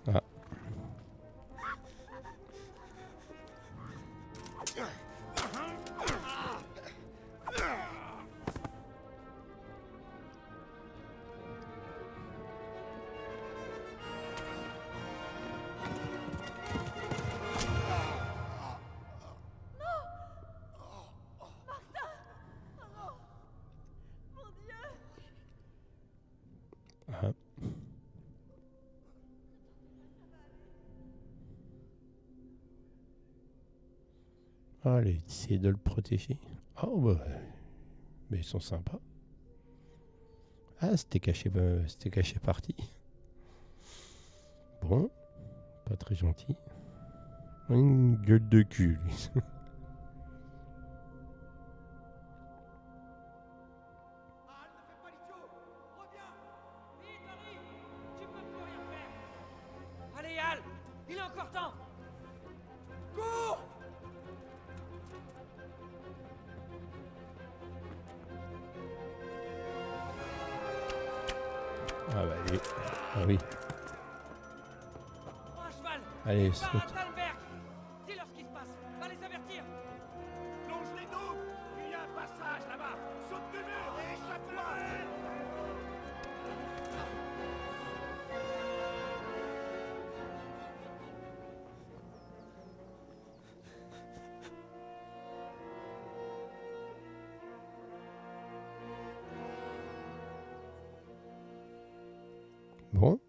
Ah. Allez, essayer de le protéger. Oh, bah. Mais ils sont sympas. Ah, c'était caché parti. Bon. Pas très gentil. Une gueule de cul, lui. Allez, Al! Il est encore temps! Cours! Ah bah allez. Ah oui. Prends un cheval! Allez, Va saute. à Talberg! Dis-leur ce qui se passe! Va les avertir! Longe les doubles. Il y a un passage là-bas. Saute du mur et échappe-toi. Bon.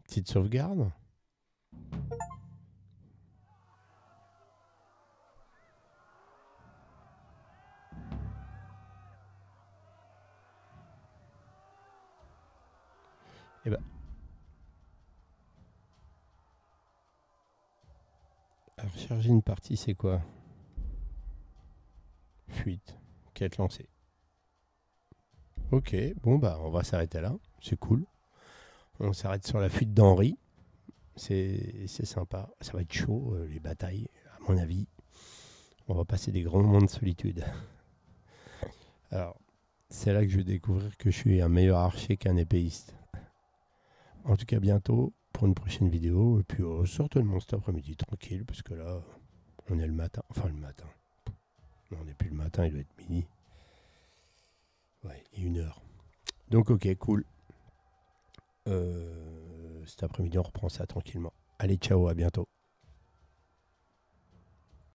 Petite sauvegarde. Eh ben. Alors, charger une partie, c'est quoi? Fuite. Quête lancée. Ok, bon bah on va s'arrêter là. C'est cool. On s'arrête sur la fuite d'Henri. C'est sympa. Ça va être chaud, les batailles, à mon avis. On va passer des grands moments de solitude. Alors, c'est là que je vais découvrir que je suis un meilleur archer qu'un épéiste. En tout cas, bientôt pour une prochaine vidéo. Et puis, certainement cet après-midi, tranquille, parce que là, on est le matin. Enfin, le matin. Non, on n'est plus le matin, il doit être midi. Ouais, il est 1h. Donc, ok, cool. Cet après-midi, on reprend ça tranquillement. Allez, ciao, à bientôt.